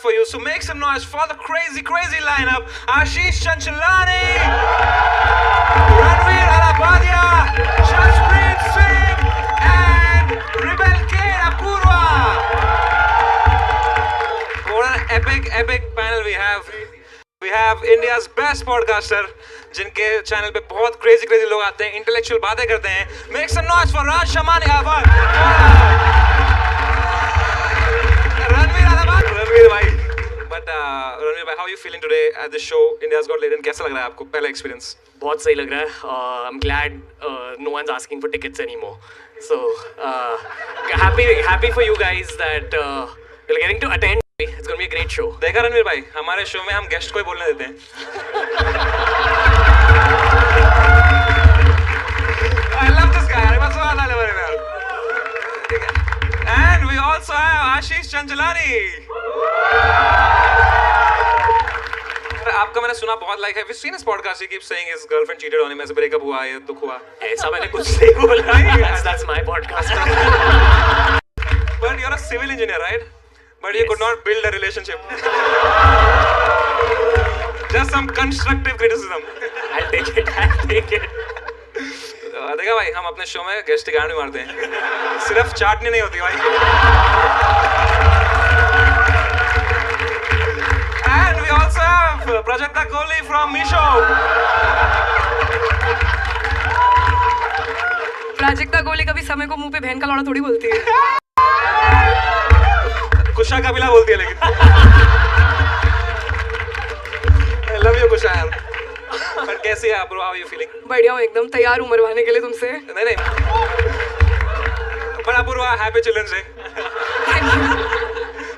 for you. So make some noise for the crazy lineup. Ashish Chanchalani, Ranveer Alabadia, Jaspreet Singh, and Rebel K. Apurva. What an epic panel we have. We have India's best podcaster, जिनके channel पे बहुत crazy लोग आते हैं, intellectual बातें करते हैं. Make some noise for Raj Shamani. Ranveer भाई. But Ranveer भाई, how are you feeling today at the show India's Got Talent? कैसा लग रहा है आपको पहला experience? बहुत सही लग रहा है. I'm glad no one's asking for tickets anymore. So happy for you guys that you're getting to attend. It's going to be a great show. देखा रणवीर भाई, हमारे शो में हम गेस्ट को ही बोलने देते हैं. I love this guy. मैं सवाल डाले मेरे में. And we also have Ashish Chanchalani. आपका मैंने सुना बहुत लाइक है. We've seen his podcast. He keeps saying his girlfriend cheated on him. ऐसे ब्रेकअप हुआ, ये दुख हुआ. ऐसा मैंने कुछ नहीं बोला. That's my podcast. But you're a civil engineer, right? But you could not build a relationship. Just some constructive criticism. I'll take it. देखा भाई, हम अपने शो में गेस्ट की गांड भी मारते हैं. सिर्फ चाटनी नहीं होती भाई. And we also have Prajakta Kohli from Meesho. Prajakta Kohli कभी समय को मुंह पे बहन का लौड़ा थोड़ी बोलती है. कुशा कपिला बोलती है लेकिन. I love you कुशा यार. पर कैसी है आप? How are you feeling? बढ़िया हूँ एकदम. तैयार हूँ मरवाने के लिए तुमसे. नहीं. पर Apoorva, happy children's day.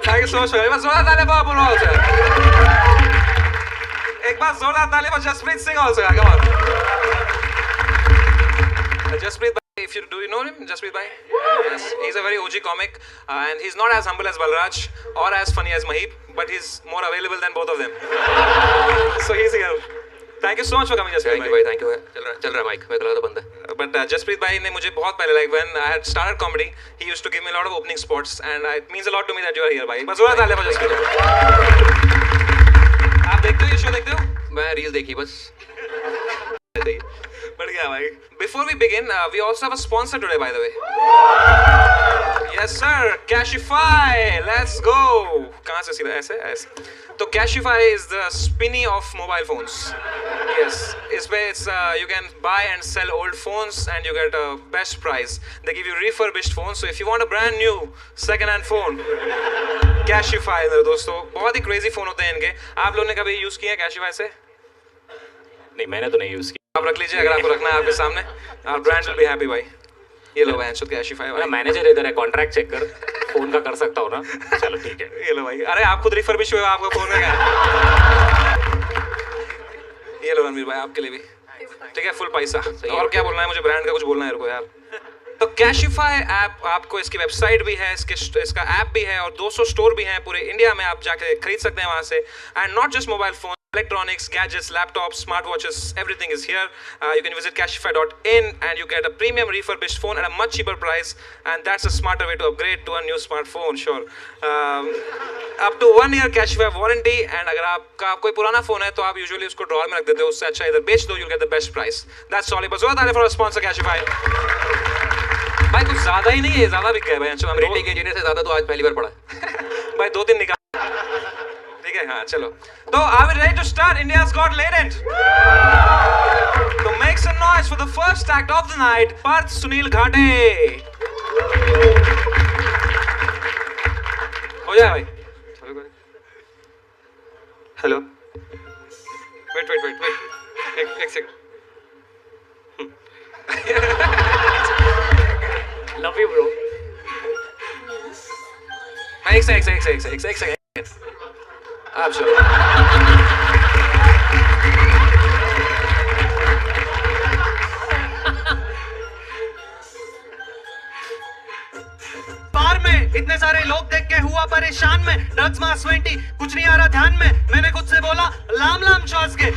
Thank you so much. एक बार जोरदार ताली for अपूर्वा also. एक बार जोरदार ताली for Jasprit Singh also. Come on. Jaspreet bhai, do you know him? Jaspreet bhai? Yes. He's a very OG comic, and he's not as humble as Balraj or as funny as Mahib, but he's more available than both of them. So he's here. Thank you so much for coming, Jaspreet. Thank you भाई. Thank you. चल रहा है mic. मेरे को लगा था बंद है. But Jaspreet bhai ने मुझे बहुत पहले, like when I had started comedy, he used to give me a lot of opening spots, and it means a lot to me that you are here, bhai. बस जोरदार ताली for Jaspreet. आप देखते हो ये शो? देखते हो? मैं रील देखी बस. बढ़िया भाई. Before we begin, we also have a sponsor today, by the way. Yes sir, Cashify. Let's go. कहाँ से सीधा ऐसे? तो Cashify is the spinny of mobile phones. Yes, इसमें you can buy and sell old phones and you get a best price. They give you refurbished phones. So if you want a brand new second-hand phone, Cashify मेरे दोस्तों. बहुत ही crazy phone होते हैं इनके. आप लोगों ने कभी यूज किया Cashify से? नहीं, मैंने तो नहीं यूज किया. आप रख लीजिए अगर आपको रखना है आपके सामने. Our brand will be happy भाई. ये लो भाई, Cashify भाई. मैनेजर इधर है, कॉन्ट्रैक्ट चेक कर. फोन का कर सकता हूँ ना? चलो ठीक है. ये लो भाई. अरे आप खुद रिफर्बिश हुए, आपका फोन में क्या है? ये लो रणवीर भाई, आपके लिए भी. ठीक है, फुल पैसा. और क्या बोलना है मुझे? ब्रांड का कुछ बोलना है रुको यार. तो Cashify ऐप, आपको इसकी वेबसाइट भी है, इसका ऐप भी है और 200 स्टोर भी हैं पूरे इंडिया में. आप जाके खरीद सकते हैं वहाँ से. And not just mobile phone, electronics, gadgets, laptops, smartwatches, everything is here. You can visit Cashify.in and you get a premium refurbished phone at a much cheaper price, and that's a smarter way to upgrade to a new smartphone. Sure. Up to 1 year Cashify warranty, and अगर आपका कोई पुराना phone है तो आप usually उसको drawer में रख देते हो. उससे अच्छा इधर बेच दो, you'll get the best price. That's all. बस जोरदार ताली for our sponsor Cashify. भाई कुछ ज़्यादा ही नहीं है, ज़्यादा बिक गया भाई. रेटिंग इंजीनियर से ज़्यादा तो आज पहली बार पढ़ा. भाई 2-3 निकाल. ठीक है, हाँ चलो. तो are we ready to start India's Got Talent? तो make some noise for the first act of the night, Parth Sunil Ghate. हो जाए भाई. हेलो. वेट. एक सेकंड. Love you bro. एक सेकंड. आप चलो. बार में इतने सारे लोग देख के हुआ परेशान में. ड्रग्स मास 20 कुछ नहीं आ रहा ध्यान में. मैंने खुद से बोला लाम श्वास के.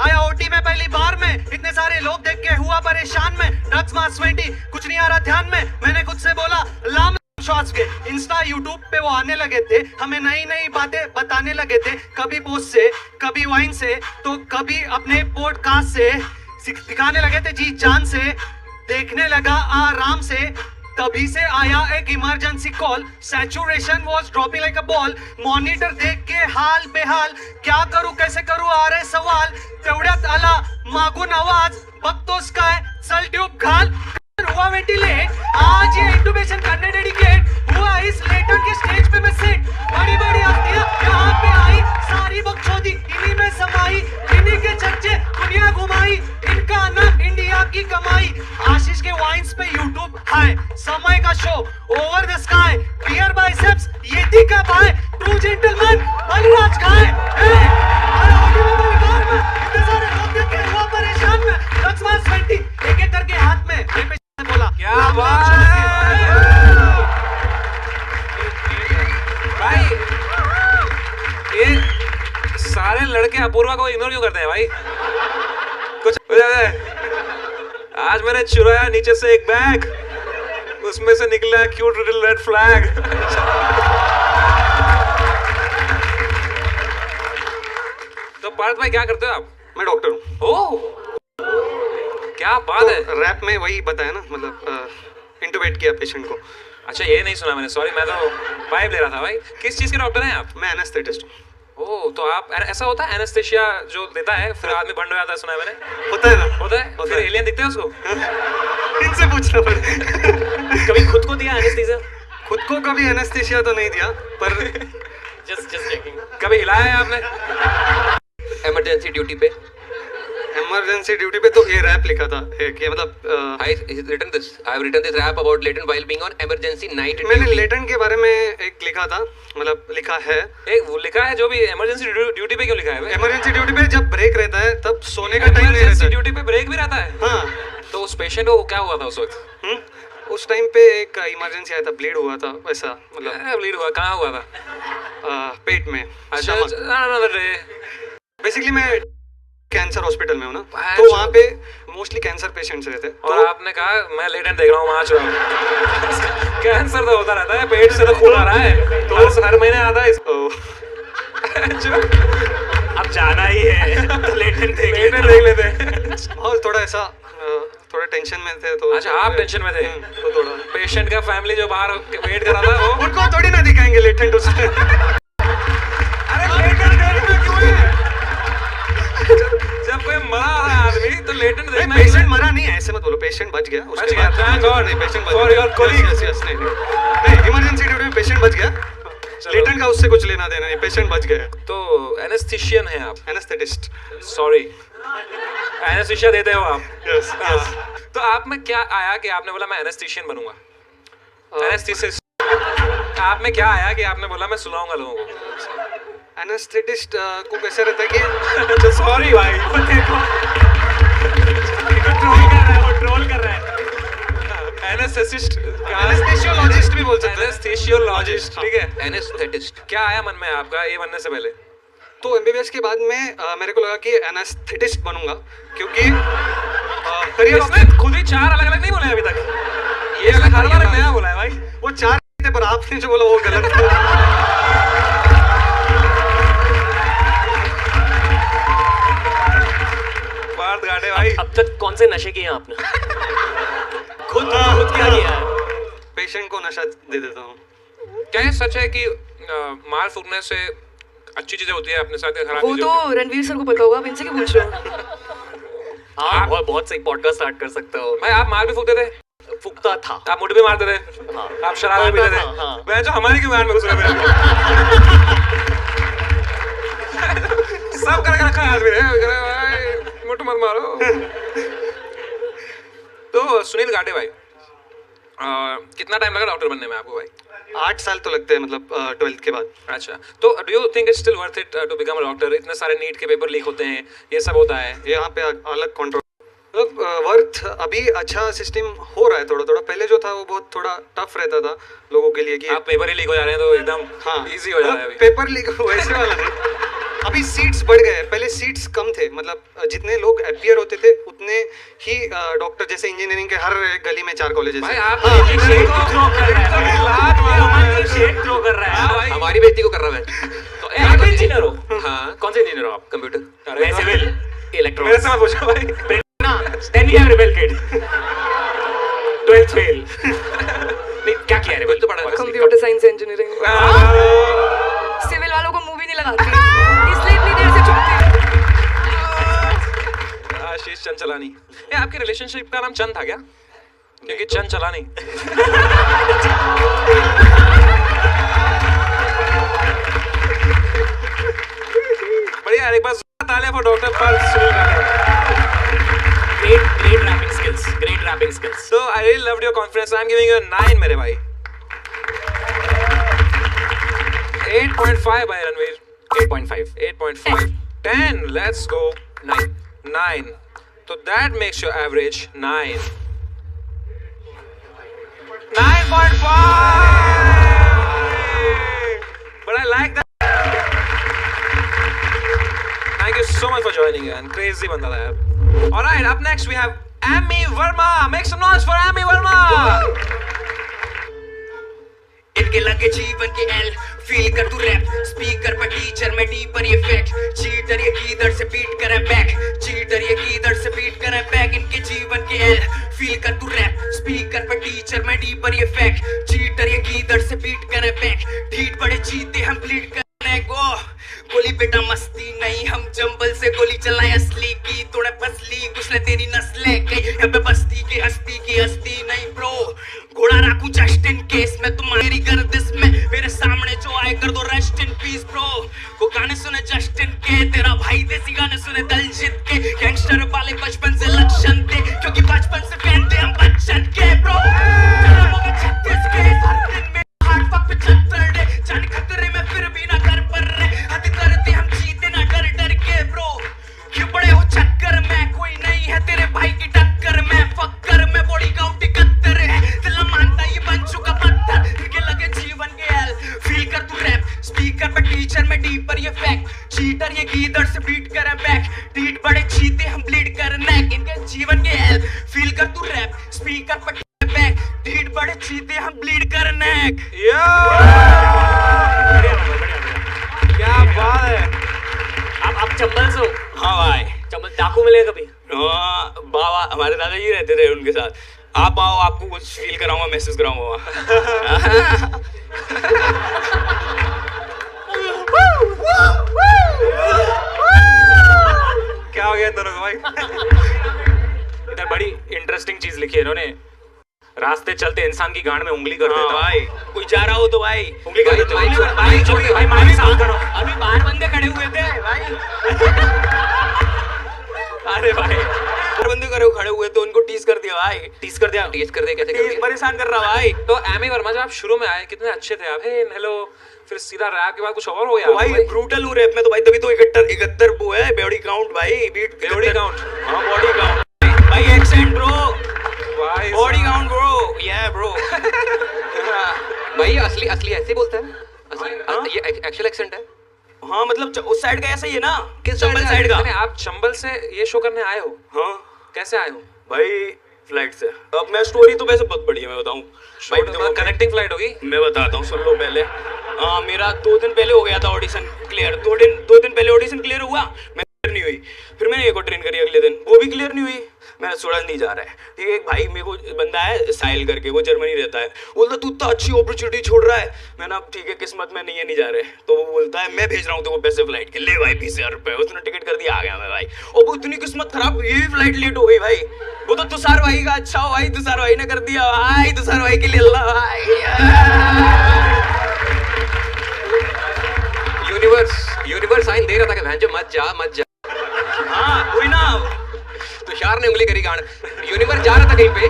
आया ओटी में पहली बार में. इतने सारे लोग देख के हुआ परेशान में. ड्रग्स मास 20 कुछ नहीं आ रहा ध्यान में. मैंने खुद से बोला लाम श्वास के. इंस्टा यूट्यूब पे वो आने लगे थे, हमें नई नई बातें बताने लगे थे, कभी पोस्ट से, कभी वाइन से, तो कभी अपने पॉडकास्ट से, दिखाने लगे थे जी जान से, देखने लगा आराम से, तभी से आया एक emergency call, saturation was dropping like a ball, monitor देख के हाल बेहाल, क्या करूं कैसे करूं आ रहे सवाल, तेवढ्यात आला मागून आवाज, बघतोस काय चल ट्यूब घाल, हुआ वेंटिलेट, आज ये इंट्यूबेशन करने डेडिकेट, हुआ इस लेटर के स्टेज पे मैं सेट, बड़ी बड़ी हस्तियां यहाँ पे आई, सारी बकचोदी इन्हीं में समाई, इन्हीं के चर्चे दुनिया घुमाई, इनका नाम इंडिया की कमाई, आशीष के वाइन्स पे यूट्यूब हाय, समय का show over the sky, beer biceps yeti का बाय, ट्रू जेंटलमैन बलराज खाए, अरे ऑडियो में परिवार में इतने सारे लोग देखे हुआ परेशान में, लक्ष्मण 20 एक एक करके हाथ में बोला क्या बात है भाई, ये सारे लड़के अपूर्वा को इग्नोर क्यों करते हैं भाई? कुछ हो जाता है। आज मैंने चुराया नीचे से एक बैग, उसमें से निकला क्यूट लिटिल रेड फ्लैग। तो पार्थ भाई क्या करते हो आप? मैं डॉक्टर हूँ। ओह क्या बात है। रैप में वही बताया ना, मतलब इंटुबेट किया पेशेंट को। अच्छा ये नहीं सुना मैंने, सॉरी, मैं तो पाइप ले रहा था भाई। किस चीज के डॉक्टर हैं आप? मैं एनेस्थेटिस्ट हूँ। ओह तो आप ऐसा होता है एनेस्थेशिया जो देता है फिर आदमी बंद हो जाता है, सुना है मैंने। होता है ना? होता है? फिर एलियन दिखते हैं उसको? इनसे पूछना पड़ेगा। कभी खुद को दिया एनेस्थीसिया? खुद को कभी एनेस्थेशिया तो नहीं दिया, पर जस्ट चेकिंग। कभी हिलाया है आपने? इमरजेंसी ड्यूटी पे? इमरजेंसी ड्यूटी पे तो ये रैप लिखा था कि मतलब I written this. I have written this rap about latent while being on emergency night मैंने duty. लेटेंट के बारे में एक लिखा था, मतलब लिखा है। एक वो लिखा है जो भी इमरजेंसी ड्यूटी पे क्यों लिखा है? इमरजेंसी ड्यूटी पे जब ब्रेक रहता है तब सोने का टाइम नहीं रहता है। ड्यूटी पे ब्रेक भी रहता है? हाँ। तो उस पेशेंट को क्या हुआ था उस वक्त? उस टाइम पे एक इमरजेंसी आया था, ब्लीड हुआ था वैसा, मतलब ब्लीड हुआ? कहाँ हुआ था? पेट में। अच्छा बेसिकली मैं कैंसर हॉस्पिटल में हूँ ना, अच्छा। तो वहाँ पे मोस्टली कैंसर पेशेंट्स रहते हैं। और आपने कहा मैं लेटेंट देख रहा हूँ वहाँ चुरा। कैंसर तो होता रहता है, पेट से तो खून आ रहा है, तो हर महीने आता है। अब जाना ही है तो लेटेंट देख लेते हैं। और थोड़ा ऐसा थोड़ा टेंशन में थे तो। अच्छा आप टेंशन में थे? तो थोड़ा पेशेंट का फैमिली जो बाहर वेट कर रहा था वो उनको थोड़ी ना दिखाएंगे लेटेंट उसमें। अरे लेटेंट देखना क्यों है? जब कोई मरा है आदमी तो लेटेंट देखना। पेशेंट मरा नहीं है, ऐसे मत बोलो, पेशेंट बच गया। उसके बाद थैंक गॉड। नहीं, पेशेंट बच फॉर गया। Your colleague. नहीं, इमरजेंसी ड्यूटी में पेशेंट बच गया, लेटेंट का उससे कुछ लेना देना नहीं, पेशेंट बच गया। तो एनेस्थीशियन है आप? एनेस्थेटिस्ट। सॉरी, एनेस्थीशिया देते हो आप? Yes yes. तो आप में क्या आया कि आपने बोला मैं एनेस्थीशियन बनूंगा? एनेस्थीसिस्ट। आप में क्या आया कि आपने बोला मैं सुनाऊंगा लोगों को? एनेस्थेटिस्ट को कैसे रहता है कि सॉरी भाई, वो देखो ट्रोल कर रहा है। एनेस्थेसिस्ट, एनेस्थेशियोलॉजिस्ट भी बोल सकते हैं। एनेस्थेशियोलॉजिस्ट, ठीक है। एनेस्थेटिस्ट क्या आया मन में आपका ये बनने से पहले? तो एमबीबीएस के बाद में मेरे को लगा कि एनेस्थेटिस्ट बनूंगा, क्योंकि करियर इसने खुद ही 4 अलग अलग नहीं बोले अभी तक, ये हर बार नया बोला है भाई। वो 4 थे पर आपने जो बोला वो गलत था। पार्थ घाटे भाई, अब तक कौन से नशे किए आपने? खुद क्या किया है? पेशेंट को नशा दे देता हूँ। क्या ये सच है कि माल फूकने से अच्छी चीजें होती है अपने साथ या खराब वो चीजें तो होती रणवीर सर को पता होगा, आप इनसे क्यों पूछ रहे हो? हाँ बहुत सही पॉडकास्ट स्टार्ट कर सकते हो। है? भाई आप माल भी फूकते थे? फूकता था। आप मुठ भी मारते थे? हाँ। आप शराब भी पीते थे? हाँ। मैं जो हमारी की दुकान में घुस रहे थे। सब करके रखा है आदमी ने, भाई मुठ मत मारो। तो सुनील घाटे भाई, कितना टाइम लगा डॉक्टर बनने में आपको भाई? 8 साल तो लगते हैं, मतलब 12th के बाद। अच्छा, तो do you think it's still worth it to become a doctor? इतने सारे नीट के पेपर लीक होते हैं, ये सब होता है, यहाँ पे अलग कंट्रोल, मतलब वर्थ अभी अच्छा सिस्टम हो रहा है थोड़ा थोड़ा। पहले जो था वो बहुत थोड़ा टफ रहता था लोगों के लिए कि आप पेपर ही लीक हो जा रहे हैं तो एकदम हाँ इजी हो जा रहा है अभी। पेपर लीक वैसे वाला नहीं, अभी सीट्स बढ़ गए, पहले सीट्स कम थे, मतलब जितने लोग अपीयर होते थे उतने ही डॉक्टर, जैसे इंजीनियरिंग के हर गली में 4 कॉलेजेस भाई हैं। आप शेड थ्रो कर रहा है। हमारी बेइज्जती को कर रहा है। तो आप इंजीनियर हो? हाँ, कौन से इंजीनियर हो आप? कंप्यूटर। मैं सिविल मेरे इलेक्ट्रॉनिक्स। से मत पूछो भाई। ना then we have rebel kid 12th fail। नहीं क्या किया rebel? तो पढ़ा है। Computer science engineering. सिविल वालों को मूवी नहीं लगाती, इसलिए इतनी देर से चुप थे। आशीष चंचलानी। ये आपके रिलेशनशिप का नाम चंद था क्या? क्योंकि चंद चलानी। बढ़िया यार, एक बार तालियां for doctor Pal Sunil. Great rapping skills, great rapping skills। So I really loved your confidence. I'm giving you a 9 मेरे भाई। 8.5 भाई Ranveer. 8.5। 8.5। 10. Let's go. 9. So that makes your average 9. 9.5. But I like that. Thank you so much for joining in. Crazy बंदा था यार। All right, up next we have Amy Verma. Make some noise for Amy Verma. इनके लगे जीवन के L feel कर तू rap speaker पर टीचर में डीपर ये फैक्ट चीटर ये कीदर से बीट करे बैक चीटर ये कीदर से बीट करे बैक इनके जीवन के एल फील कर तू रैप स्पीकर पर टीचर में डीपर ये फैक्ट चीटर ये कीदर से बीट करे बैक ढीठ बड़े चीते हम ब्लीड करने को गोली बेटा मस्ती नहीं हम जंबल से गोली चलाए असली की तोड़े फसली कुछ ले तेरी नस्लें कई यहाँ पे बस्ती की हस्ती नहीं ब्रो घोड़ा राखू जस्ट इन केस में तुम्हारी गर्दिश में मेरे सामने जो आए कर दो रेस्ट इन पीस ब्रो को गाने सुने जस्ट इन के तेरा भाई देसी गाने सुने दलजीत के गैंगस्टर वाले बचपन से लक्षण थे क्योंकि बचपन से फैन थे हम बच्चन के ब्रो 36 के हर दिन में हार्ट फक पे 76 डे जान खतरे में फिर भी ना कर पर रहे हद करते हम जीते ना डर के ब्रो क्यों पड़े हो चक्कर में कोई नहीं है तेरे भाई की टक्कर में फक्कर में बॉडी काउंट 71 है दिल मानता ये बन चुका पत्थर इनके लगे जीवन के एल फील कर तू रैप स्पीकर पे टीचर में डीपर ये फैक्ट चीटर ये गीदड़ से बीट करे बैक डीट बड़े चीते हम ब्लीड कर नेक इनके जीवन के एल फील कर तू रैप स्पीकर पे बैक डीट बड़े चीते हम ब्लीड कर नेक Yo! क्या बात है। आप चंबल से हो? हाँ भाई चंबल डाकू मिले कभी? बाबा हमारे दादाजी रहते थे उनके साथ आप आओ आपको कुछ फील कराऊंगा महसूस कराऊंगा क्या हो गया इन दोनों को भाई? इधर बड़ी इंटरेस्टिंग चीज लिखी है इन्होंने रास्ते चलते इंसान की गांड में उंगली कर देता भाई कोई जा रहा हो तो भाई उंगली कर देता भाई माइक साफ करो। अभी बाहर बंदे खड़े हुए थे भाई अरे भाई बाहर बंदे खड़े हुए तो उनको टीज कर दिया भाई टीज कर दिया कैसे कर टीज दिया? परेशान कर रहा भाई तो एमी वर्मा जब आप शुरू में आए कितने अच्छे थे आप, हे हेलो, फिर सीधा रैप के बाद कुछ और हो गया तो भाई ब्रूटल हूँ रैप में तो भाई तभी तो 71 वो है बॉडी काउंट भाई बीट बॉडी काउंट। हाँ बॉडी काउंट भाई एक्सेंट ब्रो भाई बॉडी काउंट ब्रो या ब्रो भाई असली ऐसे बोलता है, ये एक्चुअल एक्सेंट है। हाँ मतलब उस साइड का ऐसा ही है ना किस चंबल साइड का नहीं, आप चंबल से ये शो करने आए हो? हाँ कैसे आए हो भाई फ्लाइट से। अब मैं स्टोरी तो वैसे बहुत बड़ी है मैं बताऊं भाई देखो कनेक्टिंग फ्लाइट होगी। मैं बताता हूँ सुन लो पहले मेरा 2 दिन पहले हो गया था ऑडिशन क्लियर 2 दिन पहले ऑडिशन क्लियर हुआ मैं क्लियर नहीं हुई फिर मैंने एक और ट्रेन करी अगले दिन वो भी क्लियर नहीं हुई मैंने सोचा नहीं जा रहा है ठीक है। एक भाई मेरे को बंदा है साहिल करके वो जर्मनी रहता है बोलता तू इतना अच्छी अपॉर्चुनिटी छोड़ रहा है मैंने अब ठीक है किस्मत में नहीं जा रहे तो वो बोलता है मैं भेज रहा हूँ तो वो पैसे फ्लाइट के ले भाई 20,000 रुपए उसने टिकट कर दिया आ गया मैं भाई और वो इतनी किस्मत खराब ये भी फ्लाइट लेट हो गई भाई वो तो तुषार भाई का अच्छा हो भाई तुषार भाई ने कर दिया भाई तुषार भाई के लिए अल्लाह भाई यूनिवर्स साइन दे रहा था कि भैंचो मत जा। हाँ कोई ना तुषार ने उंगली करी गांड, यूनिवर्स जा रहा था कहीं पे,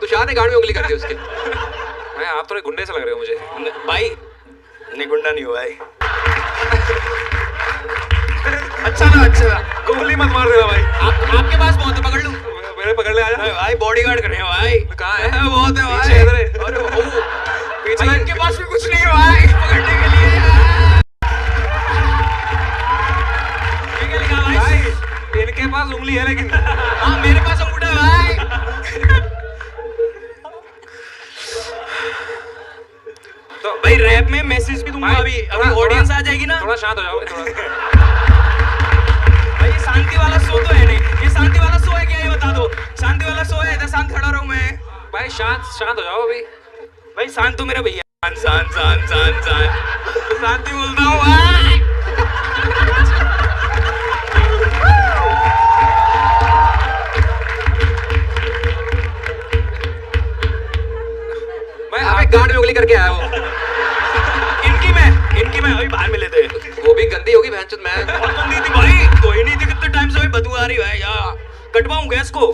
तुषार ने गांड में उंगली कर दी उसके। भाई आप थोड़े गुंडे से लग रहे हो मुझे। भाई नहीं गुंडा नहीं हुआ भाई अच्छा गोली मत मार देना भाई। आपके पास बहुत है पकड़ लूं मेरे पकड़ ले आजा भाई बॉडीगार्ड कर रहे हैं भाई कहाँ है? बहुत है भाई पीछे इधर है। अरे ओ पीछे भाई इनके पास भी कुछ नहीं है भाई पकड़ने के लिए पास उंगली है लेकिन हाँ मेरे पास अंगूठा है भाई। तो भाई रैप में मैसेज भी दूंगा अभी ऑडियंस आ जाएगी ना। थोड़ा शांत हो जाओ थोड़ा। भाई ये शांति वाला शो तो है नहीं, ये शांति वाला शो है क्या ये बता दो। शांति वाला शो है, इधर शांत खड़ा रहूं मैं। भाई शांत हो जाओ अभी। भाई शांत तो मेरा भैया, शांत शांति बोलता हूँ भाई। मैं आप एक गांड में उंगली करके आया वो। इनकी मैं अभी बाहर मिले थे। वो भी गंदी होगी भैंचोद। मैं बहुत गंदी थी भाई, तो ही नहीं थी कितने टाइम से भाई, बदबू आ रही है भाई यार। कटवाऊं गैस को?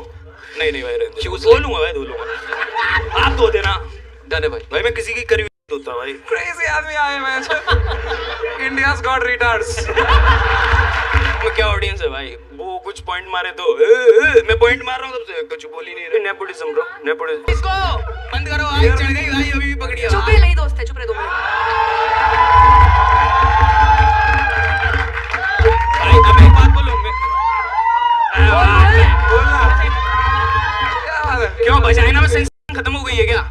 नहीं भाई रहने दो। धो लूंगा भाई, धो लूंगा। आप धो देना। डन है भाई। भाई मैं किसी की करी हुई धोता भाई। क्रेजी आदमी आए मैं। India's got retards. मैं क्या ऑडियंस है भाई, वो कुछ पॉइंट मारे तो मैं पॉइंट मार रहा हूँ सबसे, कुछ बोल ही नहीं रहे। Nepotism bro, nepotism. इसको बंद करो भाई, चढ़ गई भाई अभी भी पकड़िए। चुप रहे, नहीं दोस्त है, चुप रहे 2 मिनट। भाई अब एक बात बोलूं मैं। क्यों वजाइना में सेंसेशन खत्म हो गई है क्या?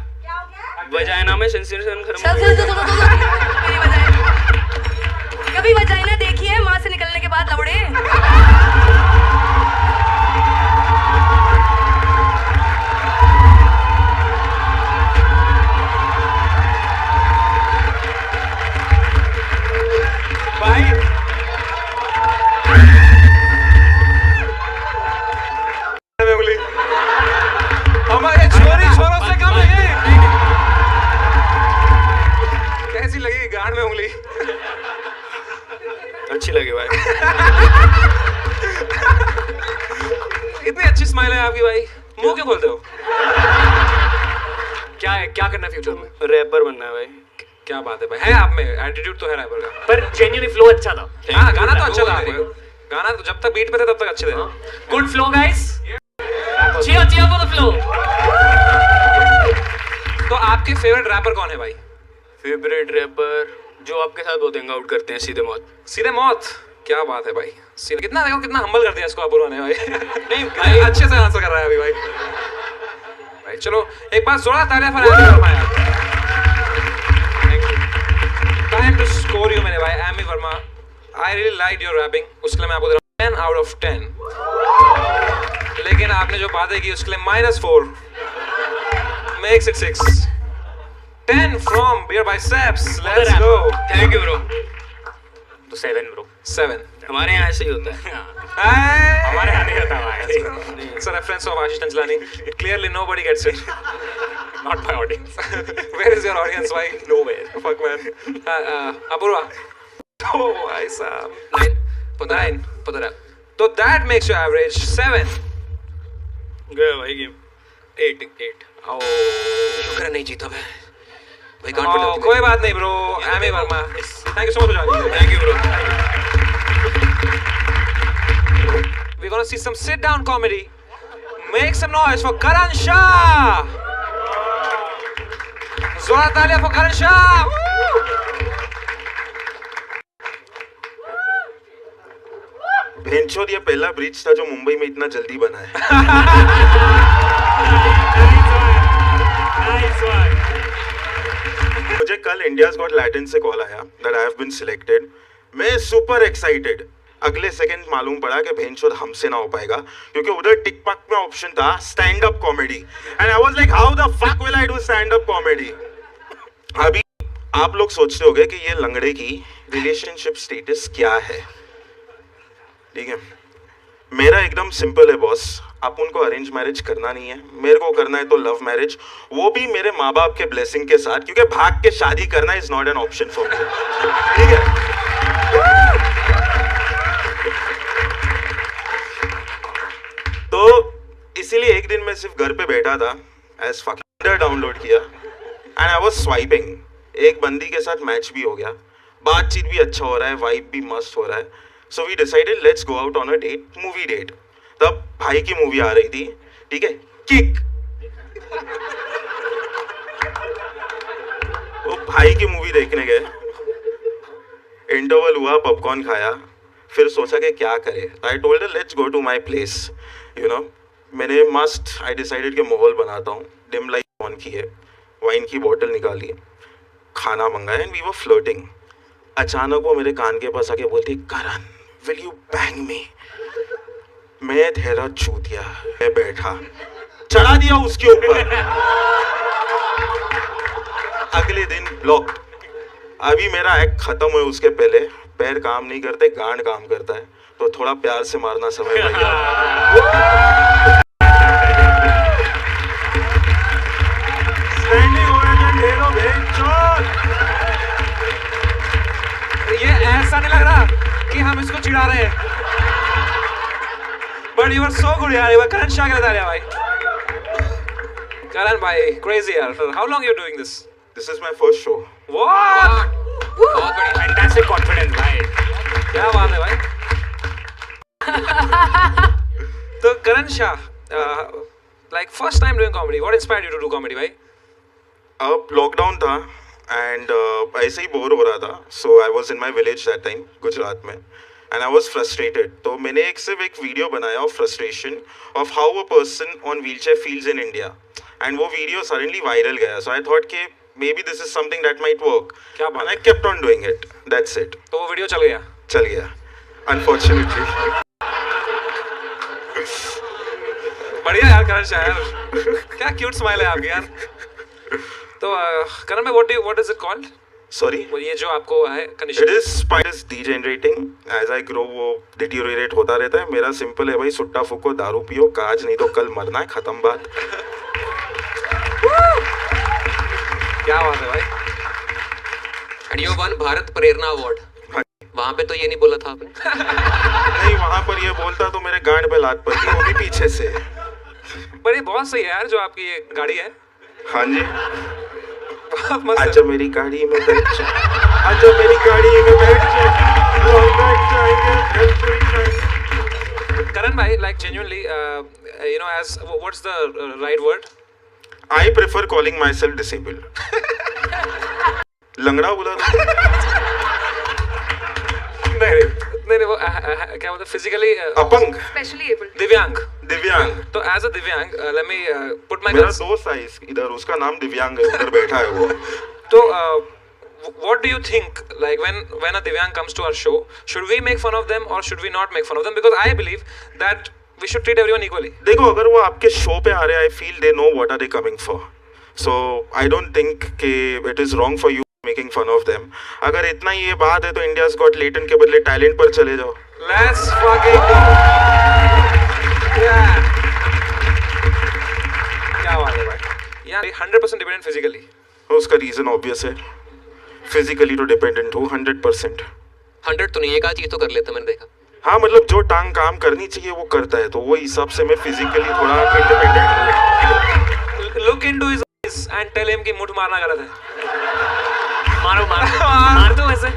वजाइना में सेंसेशन खत्म हो गई है। कभी वजाइना देखी है माँ से निकलने के बाद लौड़े? भाई हमारे छोरों से कम है ये। कैसी लगी गांड में उंगली? अच्छी लगी भाई। इतनी अच्छी स्माइल है आपकी भाई, मुंह क्यों खोलते हो? क्या है, क्या करना है फ्यूचर में? रैपर बनना है भाई। क्या बात है भाई, है आप में एटीट्यूड तो है रैपर का। पर जेन्युइनली फ्लो अच्छा था। हाँ गाना तो अच्छा था। गाना तो जब तक बीट पे थे तब तक अच्छे थे। Good flow guys, cheer for the flow। तो आपके फेवरेट रैपर कौन है भाई? फेवरेट रैपर जो आपके साथ बहुत हैंग आउट करते हैं, सीधे मौत। सीधे मौत, क्या बात है भाई। सीधे कितना देखो कितना हम्बल कर दिया इसको अपूर्वा ने भाई। नहीं भाई अच्छे से आंसर कर रहा है अभी भाई। भाई चलो एक बार जोड़ा तालियां फॉर एमी वर्मा यार। टाइम टू स्कोर यू मेरे भाई Amy Verma. I really like your rapping, उसके लिए मैं आपको दे रहा हूं 10 out of 10। लेकिन आपने जो बातें की उसके लिए -4 makes it 6। 10 from Beer by Seps। Let's go। Thank you bro. तो 7 ब्रो। 7। हमारे यहाँ ऐसे ही होता है। हमारे यहाँ नहीं होता भाई। It's a reference of Ashish Tanjlani. Clearly nobody gets it. Not my audience। Where is your audience? Why? Nowhere। Fuck man। Apurva। Oh, भाई साहब। 9। तो that makes your average 7। गया भाई गेम। 8। Oh, शुक्र नहीं जीता मैं भाई। गांड पे लगती कोई बात नहीं bro. Amy Verma, thank you so much for joining. Thank you bro. We're gonna see some sit down comedy. Make some noise for Karan Shah. Zora talia for Karan Shah. भेंचोद ये पहला ब्रिज था जो मुंबई में इतना जल्दी बना है। मुझे कल इंडियाज गॉट लैटिन से कॉल आया that I have been selected. मैं सुपर एक्साइटेड। अगले सेकंड मालूम पड़ा कि भेंचोद हमसे ना हो पाएगा क्योंकि उधर टिकटॉक में ऑप्शन था stand up comedy and I was like how the fuck will I do stand up comedy. अभी आप लोग सोचते होंगे कि ये लंगड़े की रिलेशनशिप स्टेटस क्या है। ठीक है, मेरा एकदम सिंपल है बॉस। आप उनको अरेंज मैरिज करना नहीं है, मेरे को करना है तो लव मैरिज, वो भी मेरे माँ बाप के ब्लेसिंग के साथ, क्योंकि भाग के शादी करना is not an option for me. ठीक है, तो इसीलिए एक दिन मैं सिर्फ घर पे बैठा था, एज फकिंग डाउनलोड किया एंड आई वाज स्वाइपिंग। एक बंदी के साथ मैच भी हो गया, बातचीत भी अच्छा हो रहा है, वाइब भी मस्त हो रहा है। So we decided let's go out on a date, movie date। तब भाई की मूवी आ रही थी, ठीक है, किक। वो भाई की मूवी देखने गए, इंटरवल हुआ, पॉपकॉर्न खाया, फिर सोचा कि क्या करे. I told her let's go to my place. You know, मैंने आई डिसाइडेड कि माहौल बनाता हूँ. डिम लाइट ऑन की है, वाइन की बोतल निकाली, खाना मंगाया एंड वी वर फ्लर्टिंग. अचानक वो मेरे कान के पास आके बोलती, करण विल यू बैंग मी. मैं ठहरा चूतिया, मैं बैठा, चढ़ा दिया उसके ऊपर. अगले दिन ब्लॉक. अभी मेरा एक्ट खत्म हुए उसके पहले पैर काम नहीं करते, गांड काम करता है. तो थोड़ा प्यार से मारना समय भैया. स्टैंडिंग ओवेशन दे दो भेंचोद. ये ऐसा नहीं लग रहा कि हम इसको चिढ़ा रहे हैं. But you are so good यार. ये करण शाह के बता भाई. करण भाई क्रेजी यार. How long you doing this? This is my first show. What? बहुत बढ़िया. फैंटास्टिक कॉन्फिडेंस भाई. क्या बात है भाई. तो करण Shah, like first time doing comedy, what inspired you to do comedy भाई? अब लॉकडाउन था एंड ऐसे ही बोर हो रहा था. So I was in my village that time, Gujarat में, एंड आई वॉज फ्रस्ट्रेटेड. तो मैंने सिर्फ एक वीडियो बनाया of frustration of how a person on wheel chair feels in India. And वो वीडियो सडनली वायरल गया. सो आई थॉट कि may be this is something that might work. क्या बात. And I kept on doing it. That's it. तो वो video चल गया. चल गया अनफॉर्चुनेटली. बढ़िया यार करण शाह यार. क्या क्यूट स्माइल है आपकी यार. तो करण में what is it called? Sorry, वो ये जो आपको है it condition. Is spine degenerating. As I grow वो डिटीरियोरेट होता रहता है. मेरा सिंपल है भाई, सुट्टा फूको, दारू पियो, काज नहीं तो कल मरना है, खत्म बात. क्या बात है भाई. And you one Bharat Prerna award. वहां पे तो ये नहीं बोला था आपने. नहीं, वहां पर ये बोलता तो मेरे गांड पे लात पड़ती, वो भी पीछे से. पर ये बहुत सही है यार जो आपकी ये गाड़ी है. हाँ जी. बहुत मस्त आजा है. मेरी गाड़ी में बैठ जा, आजा मेरी गाड़ी में बैठ जा, हम बैठ जाएंगे every time. Karan bhai, like genuinely, you know, as what's the right word? I prefer calling myself disabled. लंगड़ा बोला था. नहीं वो क्या बोलते फिजिकली अपंग, स्पेशली एबल. दिव्यांग. दिव्यांग. तो एज अ दिव्यांग let me put my मेरा guns. दोस्त है इधर, उसका नाम दिव्यांग है, उधर बैठा है वो. तो what do you think, like when a divyang comes to our show, should we make fun of them or should we not make fun of them? Because I believe that we should treat everyone equally. देखो, अगर वो आपके show पे आ रहे हैं, I feel they know what are they coming for. So I don't think कि it is wrong for you making fun of them. अगर इतना ही ये बात है तो India's Got Talent के बदले टैलेंट पर चले जाओ. Let's fucking go. Yeah. क्या बात है भाई. यार 100% dependent physically. उसका रीजन ऑब्वियस है. फिजिकली तो डिपेंडेंट हो 100%. 100 तो नहीं, एक आध चीज तो कर लेते मैंने देखा. हाँ, मतलब जो टांग काम करनी चाहिए वो करता है, तो वो हिसाब से मैं फिजिकली थोड़ा इंडिपेंडेंट हूँ. Look into his eyes and tell him कि मुठ मारना गलत है. मारो मार दो वैसे.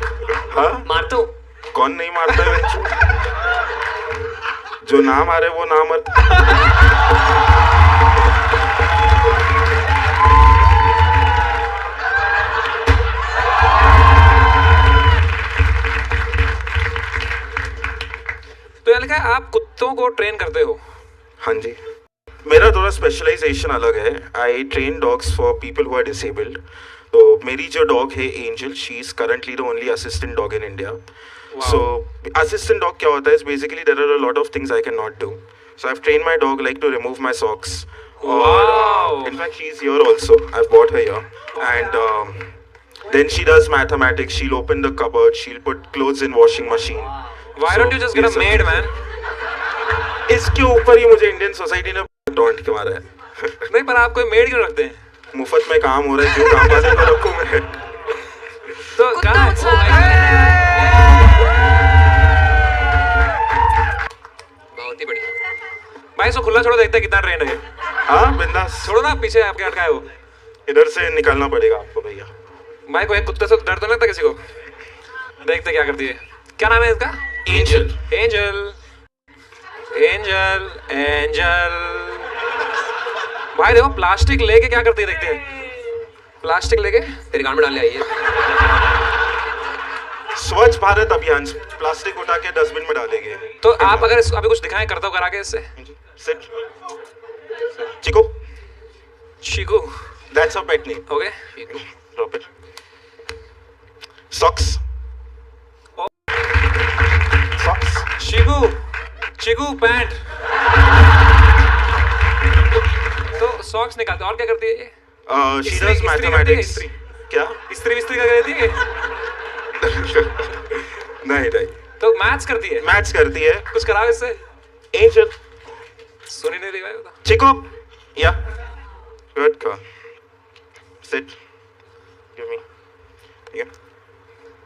हाँ, मार दो. कौन नहीं मारता है बच्चों? जो ना मारे वो ना मत. तो यार क्या आप कुत्तों को ट्रेन करते हो? हाँ जी, मेरा थोड़ा स्पेशलाइजेशन अलग है. I train dogs for people who are disabled. तो मेरी जो डॉग है Angel, she is currently the only assistant dog in India. So assistant dog क्या होता है? Basically there are a lot of things I can not do. So I have train my dog like to remove my socks. Wow. In fact, she's here also. I've bought her here. And then she does mathematics. She'll open the cupboard. She'll put clothes in washing machine. Why don't you just get a maid, man? इसके ऊपर ही मुझे Indian society ने don't के मारा है. नहीं, पर आप कोई मेड क्यों रखते हैं? मुफ्त में काम हो रहा है, क्यों काम वाले को रखूं मैं? तो कुत्ता कहाँ मुझसे बहुत ही बढ़िया. भाई इसको खुला छोड़ो, देखते हैं कितना ट्रेन है. हाँ, बिंदास. छोड़ो ना, पीछे आपके अटका है वो. इधर से निकलना पड़ेगा आपको भैया. भाई को एक कुत्ते से डर तो नहीं लगता किसी को? देखते क्या करती है. क्या नाम है इसका? एंजल. एंजल. एंजल. एंजल. भाई देखो प्लास्टिक लेके क्या करती है, देखते हैं. प्लास्टिक लेके तेरे गांड में डालने आई है. स्वच्छ भारत अभियान, प्लास्टिक उठा के डस्टबिन में डालेंगे। तो आप अगर अभी कुछ दिखाएं करता हूँ करा के इससे। सिट चिको, शिकू, that's a pet name. Okay drop it. Socks, socks, शिकू, शिकू पैंट। तो सॉक्स निकालते और क्या करती है ये? शी इस्त्री- डज इस्त्री करती है, मैथमेटिक्स। इस्त्री। क्या? इस्त्री विस्त्री का करती है? नहीं नहीं, तो मैथ्स करती है? मैथ्स करती है। कुछ कराओ इससे। एंजल, सुनी नहीं रही भाई बता। Chiko, yeah good girl, sit, give me. ठीक है,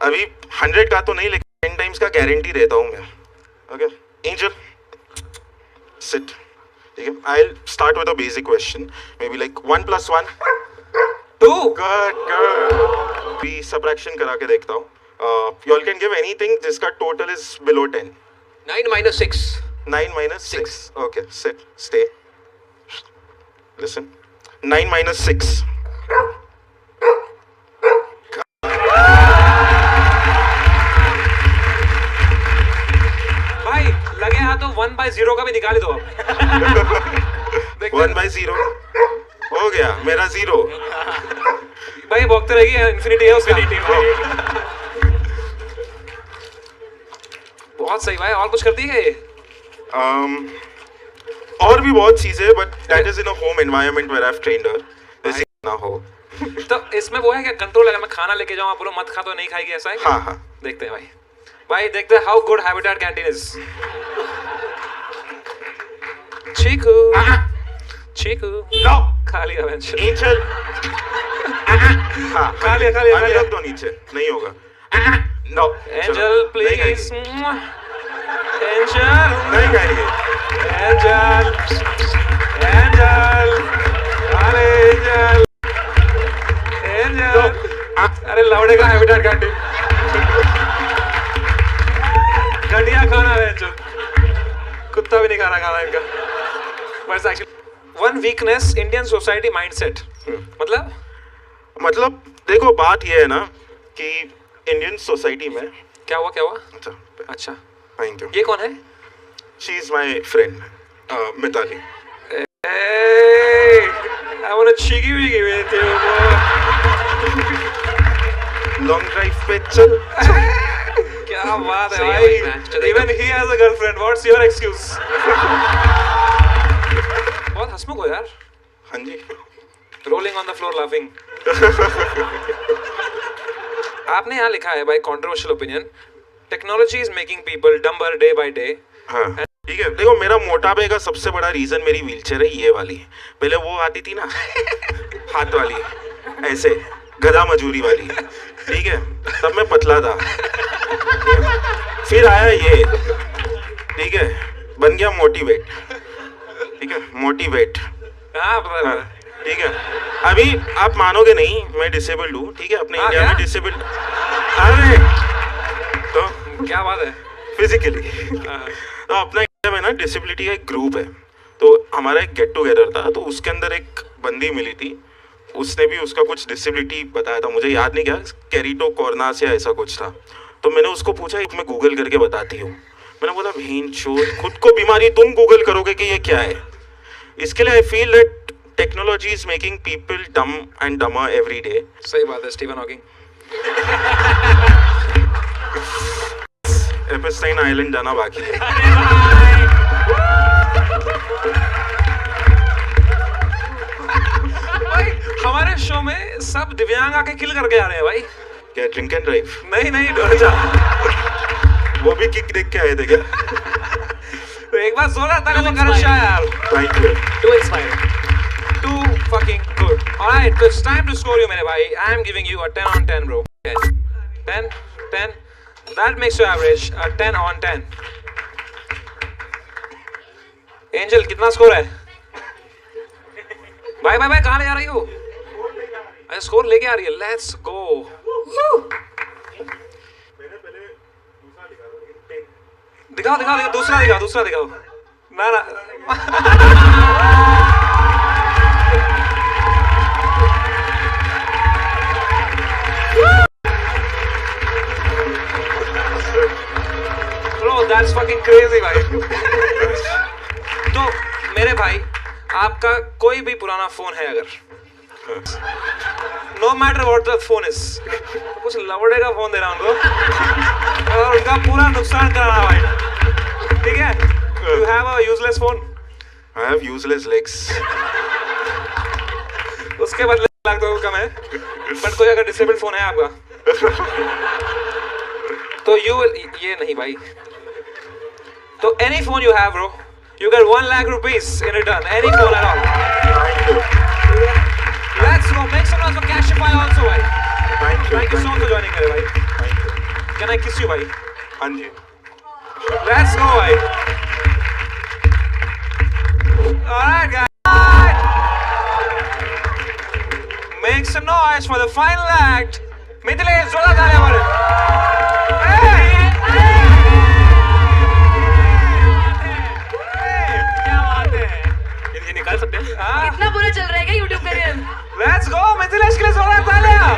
अभी 100 का तो नहीं, लेकिन 10 टाइम्स का गारंटी देता हूँ मैं। Okay Angel, sit. ठीक है, I will start with a basic question, maybe like 1 + 1 2। Good good. भी सबट्रैक्शन करा के देखता हूँ। You all can give anything जिसका total is below 10। 9 - 6. 9 - 6. Okay, sit, stay. Listen. 9 - 6. भाई लगे हाथ तो 1/0 का भी निकाल ही दो आप। 1/0 हो गया मेरा 0। भाई भोगते रहेगी, इन्फिनिटी है उसका। बहुत सही भाई। और कुछ करती है ये? और भी बहुत चीजें, but that is in a home environment where I have trained her. जैसे ना हो। तो इसमें वो है क्या कंट्रोल? अगर मैं खाना लेके जाऊँ आप बोलो मत खा तो नहीं खाएगी, ऐसा है क्या? हाँ हाँ, देखते हैं भाई। भाई देखते हैं how good habitat canteen is. Chiku, Chiku, no खा लिया बेंच। एंजल, हाँ खा लिया, खा लिया, खा अभी लिया। रख दो नीचे, नहीं होगा। नो एंजल प्लीज, एंजल, नहीं खाएंगे। एंजल, एंजल, अरे एंजल, एंजल, अरे लौड़े का हैबिटेट कैंटीन। घटिया खाना है जो, कुत्ता भी नहीं खा रहा खाना इनका। बस actually one weakness Indian society mindset. मतलब देखो बात ये है ना कि इंडियन सोसाइटी में, क्या हुआ, क्या हुआ? अच्छा अच्छा, थैंक यू। ये कौन है? She is my friend Mitali. I want a cheeky wiggy with you, long drive पे चल। क्या बात है सही है भाई। भाई, चलो Even he has a girlfriend. What's your excuse? बहुत हंसमुख हो यार। हाँ जी, Rolling on the floor laughing. आपने यहाँ लिखा है भाई controversial opinion. Technology is making people dumber day by day. हाँ ठीक है। देखो मेरा मोटापे का सबसे बड़ा रीजन मेरी व्हीलचेयर है, ये वाली। पहले वो आती थी ना हाथ वाली, ऐसे गधा मजूरी वाली, ठीक है, तब मैं पतला था। फिर आया ये, ठीक है, बन गया मोटिवेट, ठीक है, मोटिवेट, हाँ पता है। ठीक है। अभी आप मानोगे नहीं, मैं डिसेबल्ड हूँ, ठीक है, अपने हाँ, इंडिया क्या? में डिसेबल्ड। अरे तो क्या बात है? फिजिकली तो अपना इंडिया में ना डिसेबिलिटी का एक ग्रुप है। तो हमारा एक गेट टुगेदर था, तो उसके अंदर एक बंदी मिली थी, उसने भी उसका कुछ डिसेबिलिटी बताया था, मुझे याद नहीं क्या, केरिटोकॉर्नास या ऐसा कुछ था। तो मैंने उसको पूछा मैं गूगल करके बताती हूँ। मैंने बोला भेंचोद, खुद को बीमारी तुम गूगल करोगे कि ये क्या है? इसके लिए I feel that technology is making people डम एंड डमर एवरी डे। सही बात है स्टीवन हॉकिंग। एपस्टाइन आइलैंड जाना बाकी है। भाई हमारे शो में सब दिव्यांग आके किल करके आ रहे हैं भाई। क्या ड्रिंक एंड ड्राइव? नहीं नहीं डर जा। वो भी किक देख के आए थे क्या? तो एक बार जोरदार ताली बजाओ यार। Thank you. Too inspiring. Too fucking good. Alright, so it's time to score you मेरे भाई. I am giving you a 10 on 10 bro. 10, 10. That makes your average a 10 on 10. Angel कितना स्कोर है? भाई भाई भाई कहाँ ले जा रही हो? अच्छा स्कोर लेके आ रही है। Let's go. दिखाओ दिखाओ दिखाओ दूसरा दिखाओ ना that's fucking crazy भाई. तो मेरे भाई आपका कोई भी पुराना फोन है अगर, no matter what the phone is, कुछ लवड़े का फोन दे रहा हूँ उनको और उनका पूरा नुकसान कराना भाई. ठीक है? You have a useless phone. I have useless legs. उसके बदले लाख तो कम है. बट कोई अगर डिसेबल्ड फोन है आपका तो ये नहीं भाई. तो any phone you have bro, you get 1 lakh rupees in return. Any phone at all. Let's go. Make some noise for Cashify also भाई. Thank you so much for joining मेरे भाई. Can I kiss you भाई? हाँ जी. Let's go भाई. Alright guys. Make some noise for the final act. Mithilesh जोरदार तालियां मारो. क्या बात है, ये निकाल सकते हैं? इतना बुरा चल रहा है क्या YouTube career? Let's go Mithilesh के लिए जोरदार तालियां.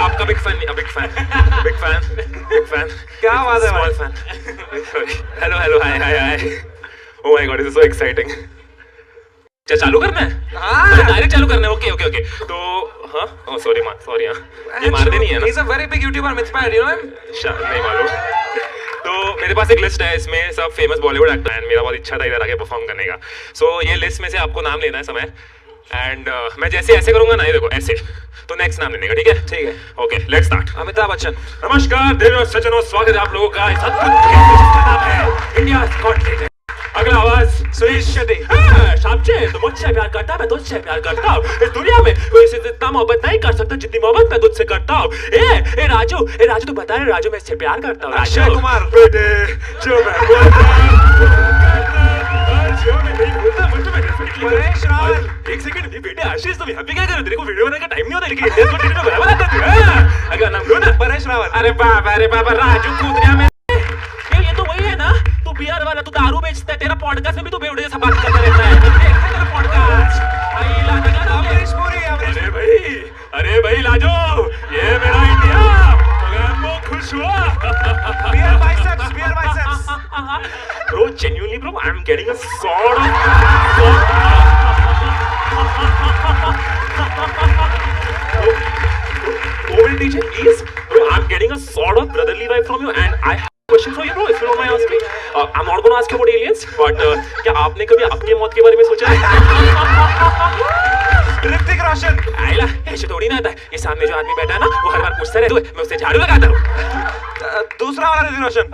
आपका बिग फैन. क्या बात है भाई. Small fan. Hello, hi. Oh my god, this is so exciting. क्या चालू करना है? हाँ. डायरेक्ट चालू करना है. ओके. तो हाँ, oh sorry हाँ, ये मार देनी है ना. He's a very big YouTuber, Mythpad, you know him? नहीं मालूम. तो मेरे पास एक लिस्ट है, इसमें सब फेमस बॉलीवुड एक्टर हैं. मेरा बहुत इच्छा था इधर आके परफॉर्म करने का. सो ये लिस्ट में से आपको नाम लेना है समय, एंड मैं जैसे ऐसे करूंगा ना, ये देखो ऐसे, तो नेक्स्ट नाम लेने का. ठीक है? Okay, let's start. Amitabh Bachchan. नमस्कार देवी और सज्जनों, स्वागत है आप लोगों का इस अद्भुत नाम है इंडिया गॉट टैलेंट. अगला आवाज सुनील शेट्टी. शामचे, तुम मुझसे प्यार करता, मैं तुझसे प्यार करता हूँ. इस दुनिया में कोई से इतना मोहब्बत नहीं कर सकता जितनी मोहब्बत मैं तुझसे करता हूँ. ए राजू तू बता रहे राजू, मैं इससे प्यार करता हूँ. अक्षय कुमार. बेटे जो मैं बोलता मुझे मैं परेश रावल. एक सेकंड बेटे आशीष, तुम यहाँ पे क्या कर रहे हो? तेरे को वीडियो बनाने का टाइम नहीं होता, लेकिन इंडिया को टीवी में बराबर आता है. अगर नाम लो ना, परेश रावल. अरे बाबा राजू कूदरिया में ये तो वही है ना, तू बियर वाला, तू दारू बेचता है. तेरा पॉडकास्ट में भी तू बेवड़े जैसा बात करता रहता है. देखा तेरा पॉडकास्ट. अमरीश पुरी. अरे भाई लाजो, ये मेरा इंडिया, मैं बहुत खुश हुआ. Beer biceps. Bro, genuinely bro, I'm getting a sort of DJ, please. Bro, I'm getting a sort of brotherly vibe from you, and I have a question for you, bro. If you don't mind asking, I'm not going to ask you about aliens, but क्या आपने कभी अपनी मौत के बारे में सोचा है? ऋतिक रोशन. आइला, ऐसे थोड़ी ना आता है. ये सामने जो आदमी बैठा है ना, वो हर बार पूछता रहता है, मैं उससे झाड़ू लगाता हूँ. दूसरा वाला Hrithik Roshan.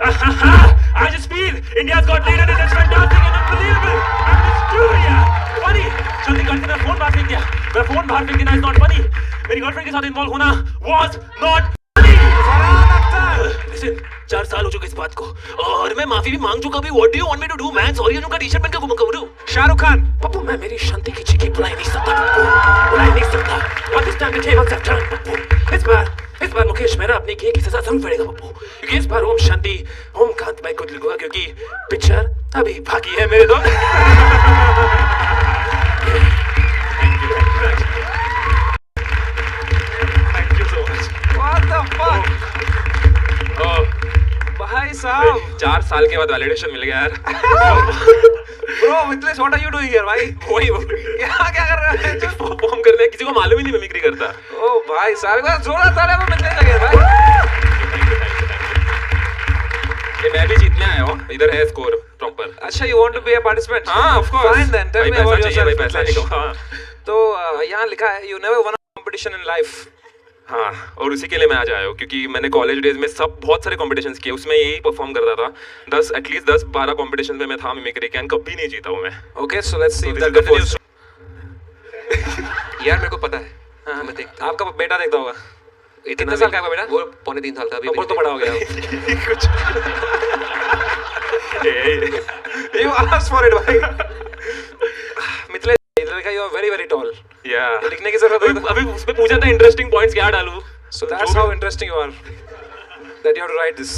I just feel India's got talent and it's fantastic and unbelievable. I'm just Julia. Funny. जल्दी करते मेरा फोन बाहर फेंक दिया. मेरा फोन बाहर फेंक देना is not funny. मेरी गर्लफ्रेंड के साथ इन्वॉल्व होना was not funny. Farhan Akhtar. Listen, 4 साल हो चुके इस बात को और मैं माफी भी मांग चुका भी. What do you want me to do, man? Sorry, उनका टी-शर्ट पहन के घूमूं. शाहरुख खान. पप्पू, मैं मेरी शांति की चिकी बुलाई नहीं सकता पप्पू, बुलाई नहीं सकता. But this time the tables have turned, Pappu. इस बार मुकेश मेरा अपनी की सजा जरूर पड़ेगा पप्पू, क्योंकि इस बार ओम शांति ओम कांत भाई को लिखूंगा, क्योंकि पिक्चर अभी बाकी है मेरे दोस्त. Thank you so much. What the fuck? भाई साहब. 4 साल के बाद वैलिडेशन मिल गया यार. Bro, Mithilesh, what are you doing here भाई? वही यहाँ क्या कर रहा है? परफॉर्म करने किसी को मालूम ही नहीं मिमिक्री करता. ओ भाई साहब, एक बार जोरदार तालियां वो मिथिलेश लगे भाई. ये मैं भी जीतने आया हूँ, इधर है स्कोर प्रॉपर. अच्छा, you want to be a participant? हाँ, of course. Fine then, tell me about yourself. पैसा निकालो. हाँ. तो यहाँ लिखा है you never won a competition in life. हाँ, और उसी के लिए मैं आज आया हूँ, क्योंकि मैंने कॉलेज डेज में बहुत सारे कॉम्पिटिशन्स किए, उसमें यही परफॉर्म करता था. 10-12 कॉम्पिटिशन में मैं था मिमिक्री के, कभी नहीं जीता हूँ मैं. Okay, so let's see if that continues. यार मेरे को पता है. हाँ, मैं देखता. आपका बेटा देखता होगा. कितने साल का है बेटा? वो 2.5 साल का. अभी तो बड़ा हो गया. कुछ You asked for it भाई. मिथिलेश, इधर लिखा you are very very tall. Yeah. लिखने की जरूरत है. अभी उसमें पूछा था इंटरेस्टिंग पॉइंट्स क्या डालूं. So that's how interesting you are. That you have to write this.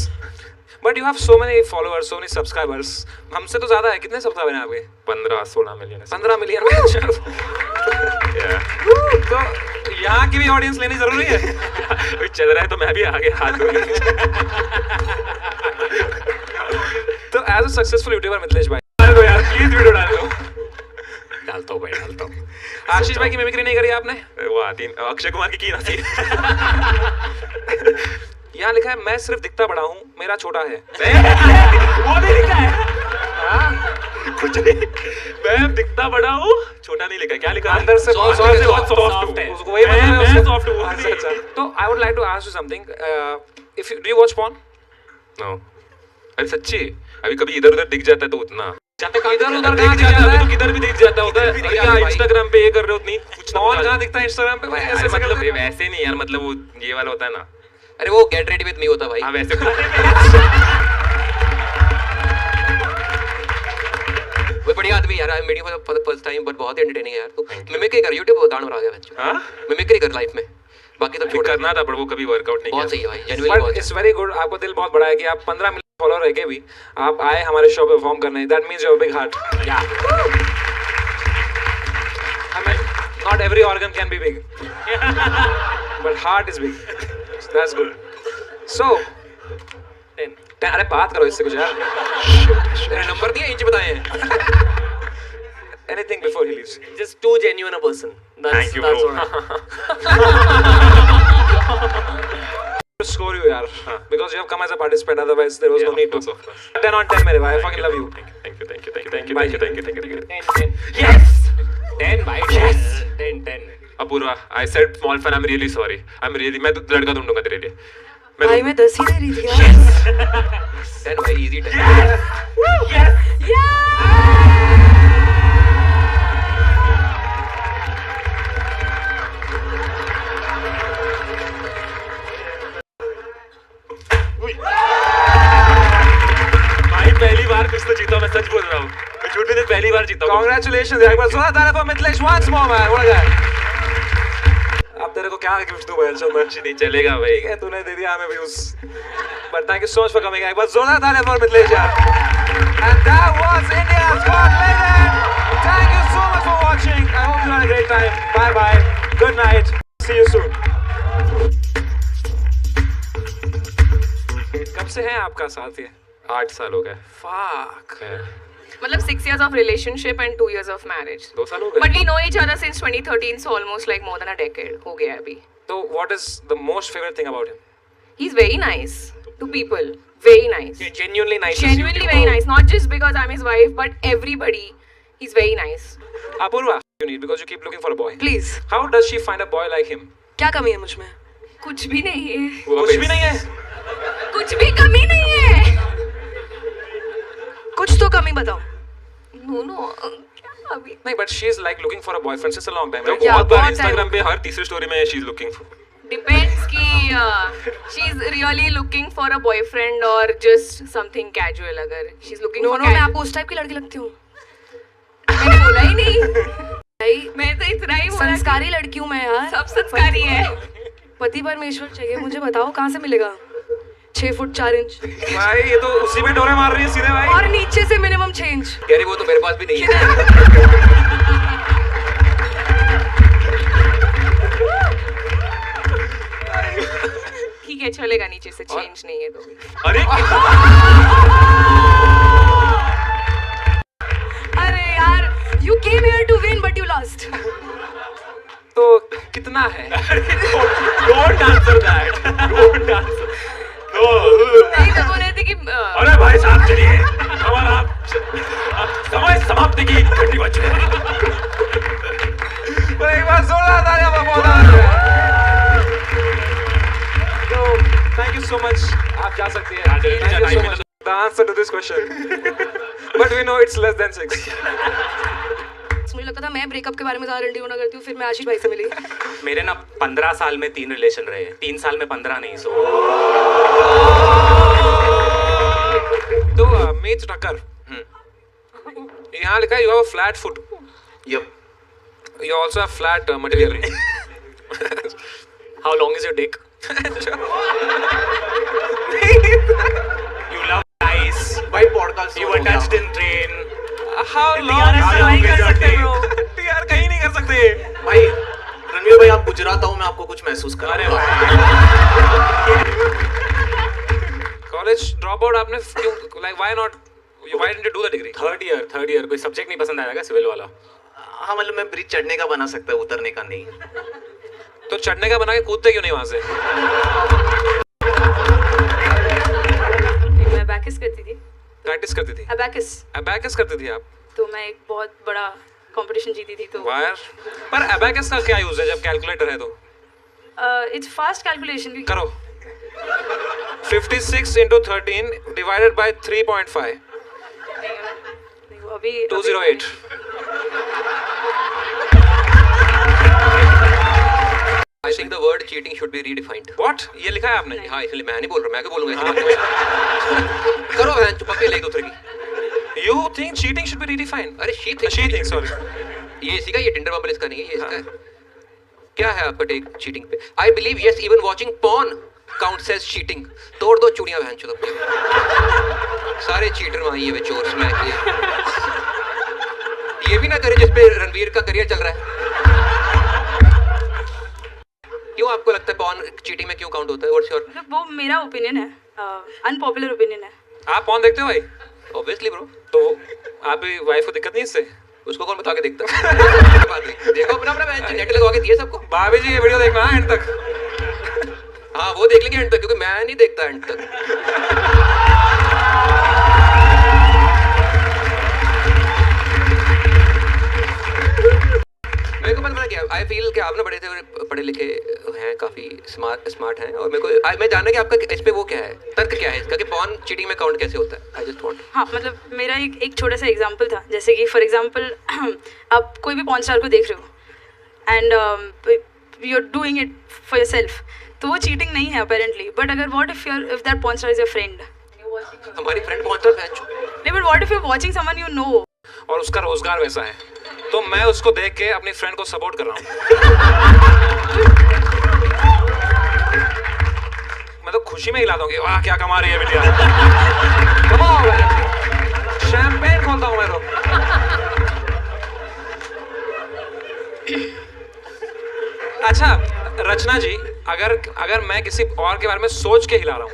But you have so many followers, so many subscribers. हमसे तो ज्यादा है. कितने सब्सक्राइबर हैं आपके? 15-16 मिलियन. 15 मिलियन. तो यहाँ की भी ऑडियंस लेनी जरूरी है. चल रहा है तो मैं भी आगे हाथ दूंगा. as a successful YouTuber Mithilesh भाई डाल दो यार प्लीज वीडियो डाल दो। डालता हूँ भाई, डालता हूँ। आशीष भाई की मिमिक्री नहीं करी आपने? वो आती अक्षय कुमार की ना थी। यहाँ लिखा है मैं सिर्फ दिखता बड़ा हूँ, मेरा छोटा है। वो नहीं लिखा है। कुछ नहीं, मैं दिखता बड़ा हूँ, छोटा नहीं लिखा। क्या लिखा है? अंदर से बहुत सॉफ्ट है। उसको वही मैं मतलब सॉफ्ट हूँ। अच्छा। तो I would like to ask you something. If you do you watch porn? No. अरे सच्ची, अभी कभी इधर उधर दिख जाता है तो उतना। इधर उधर कहाँ दिख जाता है? तो किधर भी दिख जाता होता है। क्या इंस्टाग्राम पे ये कर रहे हो उतनी कुछ porn कहाँ दिखता है Instagram पे भाई? ऐसे मतलब वैसे नहीं यार, मतलब वो ये वाला होता है ना। अरे वो गेट रेडी विद मी होता भाई। हाँ वैसे। वो बढ़िया आदमी यार, I am meeting for the first time but बहुत एंटरटेनिंग है यार। तू मिमिक्री कर, YouTube पे गाना बना गया बच्चों। हाँ? मिमिक्री कर लाइफ में, बाकी सब छोड़। करना था पर वो कभी वर्कआउट नहीं बहुत किया। सही है भाई, जेन्युइनली बहुत। It's very good. आपको दिल बहुत बड़ा है कि आप 15 मिलियन फॉलोअर रह के भी आप आए हमारे शो पे परफॉर्म करने। That means you have big heart. या I mean, not every organ can be big, but heart is big. That's good. So, 10. अरे बात करो इससे कुछ यार। तेरे नंबर दिए, इंच बताए हैं। Anything before he leaves. just too genuine a person. Thank you bro. To score you यार, because you have come as a participant. Otherwise, there was no need to. 10 on 10 मेरे भाई. I fucking love you. Thank you. Bye. 10. Yes. 10 भाई. Yes. 10. Apoorva, I said small fan. I'm really sorry. मैं लड़का ढूंढूंगा तेरे लिए। भाई मैं 10 ही दे रही थी यार। 10 भाई, इजी 10। भाई पहली बार कुछ तो जीता, मैं सच बोल रहा हूँ। मैं झूठ नहीं, पहली बार जीता हूँ। Congratulations यार, एक बार जोरदार तालियां for Mithilesh once more man. What a guy. अब तेरे को क्या गिफ्ट दूं भाई? चल कुछ नहीं चलेगा भाई। ठीक है, तूने दे दिया हमें views. But thank you so much for coming. एक बार जोरदार तालियां for मिथिलेश यार। And that was India's Got Legend. Thank you so much for watching. I hope you had a great time. Bye bye. Good night. See you soon. कब से है आपका साथ ये? 8 साल हो गए। Fuck. मतलब 6 years of relationship and 2 years of marriage. 2 साल हो गए। But we know each other since 2013, so almost like more than a decade हो गया अभी. So what is the most favorite thing about him? He's very nice to people. Very nice. Genuinely nice. Genuinely very nice. Not just because I'm his wife, but everybody. He's very nice. Apurva, you need because you keep looking for a boy. Please. How does she find a boy like him? क्या कमी है मुझ में? कुछ भी नहीं है. कुछ भी नहीं है. कुछ भी कमी नहीं है. कुछ तो कमी बताओ. No. क्या अभी? नहीं, but she is like looking for a boyfriend since a long time. मैं Right? बहुत बार बहुत इंस्टाग्राम पे हर तीसरी स्टोरी में she is looking for. Depends कि she's really looking for a boyfriend or just something casual. अगर she's looking for मैं आपको उस टाइप की लड़की लगती हूँ। मैंने बोला ही नहीं. भाई मैं तो इतना ही बोला. संस्कारी लड़की हूँ मैं यार। सब संस्कारी है. पति परमेश्वर चाहिए मुझे, बताओ कहाँ से मिलेगा? 6 फुट 4 इंच भाई ये तो उसी में डोरे मार रही है सीधे भाई. और नीचे से मिनिमम 6 इंच। कह रही वो तो मेरे पास भी नहीं है। ठीक है चलेगा, नीचे से चेंज नहीं है तो भी. अरे अरे यार, you came here to win but you lost। तो कितना है? Don't answer that, don't answer. No नहीं तो बोल रहे थे कि अरे भाई साहब चलिए, हमारा समय समाप्ति की घंटी बज रही है। तो एक बार जोरदार तालियां बजाओ। तो थैंक यू सो मच, आप जा सकती हैं। Thank you so much. The answer to this question, but we know it's less than 6. मुझे लगता था मैं ब्रेकअप के बारे में ज़्यादा होना करती हूँ, फिर मैं आशीष भाई से मिली। मेरे ना 15 साल में 3 रिलेशन रहे, 3 साल में 15 नहीं। सो तो मीत टक्कर, यहाँ लिखा है you have a flat foot. Yep. You also have flat material. how long is your dick? You love ice. भाई podcast You were touched in train. How long? नहीं कर सकते bro. यार कहीं नहीं कर सकते। भाई रणवीर भाई आप गुजरात आओ, मैं आपको कुछ महसूस करा। अरे भाई कॉलेज ड्रॉप आउट आपने क्यों? Like why not? Why didn't you do the degree? Third year कोई सब्जेक्ट नहीं पसंद आया क्या सिविल वाला? हाँ मतलब मैं ब्रिज चढ़ने का बना सकता, उतरने का नहीं। तो चढ़ने का बना के कूदते क्यों नहीं वहां से? मैं अबैकस करती थी। प्रैक्टिस करती थी? अबैकस करती थी आप? तो मैं एक बहुत बड़ा कंपटीशन जीती थी। तो वायर पर अबैकस का क्या यूज है जब कैलकुलेटर है तो? It's fast calculation. करो 56 into 13 divided by 3.5 अभी 208 I think the word cheating should be redefined. What? ये लिखा है आपने? हाँ इसलिए मैं नहीं बोल रहा, मैं क्यों बोलूँगा हाँ, इसलिए? करो बहन चुप के ले दूसरे की। You think cheating should be redefined? अरे she thinks sorry. ये इसी का, ये टिंडर बम्बल इसका नहीं है, ये इसका है। क्या है आपका टेक चीटिंग पे? I believe yes, even watching porn counts as cheating. तोड़ दो चूड़ियां बहन चुप के। सारे चीटर वहाँ ये चोर स्मैक ये भी ना करे जिस पे रणवीर का करियर चल रहा है। क्यों आपको लगता है पॉर्न चीटिंग में क्यों काउंट होता है? What's your? वो मेरा ओपिनियन है, अनपॉपुलर ओपिनियन है। आप कौन देखते हो भाई? Obviously bro. तो आपकी वाइफ को दिक्कत नहीं इससे? उसको कौन बता के देखता? देखो अपना अपना नेट लगवा के दिए सबको। भाभी जी ये वीडियो देखना है एंड तक। हाँ वो देख लेंगे एंड तक, क्योंकि मैं नहीं देखता एंड तक। मेरे को पता क्या, आई फील कि आप ना बड़े थे, पढ़े लिखे हैं, काफी स्मार्ट हैं, और मेरे को मैं जानना कि आपका इस पे वो क्या है, तर्क क्या है इसका कि पॉर्न चीटिंग में काउंट कैसे होता है? I just want. हाँ मतलब मेरा एक छोटा सा एग्जांपल था, जैसे कि फॉर एग्जांपल आप कोई भी पॉर्न स्टार को देख रहे हो and you are doing it for yourself, तो वो चीटिंग नहीं है अपेरेंटली। बट अगर what if that porn star is your friend? हमारी फ्रेंड पॉर्न स्टार है नहीं, but what if you are watching someone you know और उसका रोजगार वैसा है, तो मैं उसको देख के अपनी फ्रेंड को सपोर्ट कर रहा हूँ। मैं तो खुशी में हिलाता हूँ कि वाह क्या कमा रही है बिटिया। शैंपेन खोलता हूँ मैं तो। अच्छा रचना जी, अगर मैं किसी और के बारे में सोच के हिला रहा हूँ,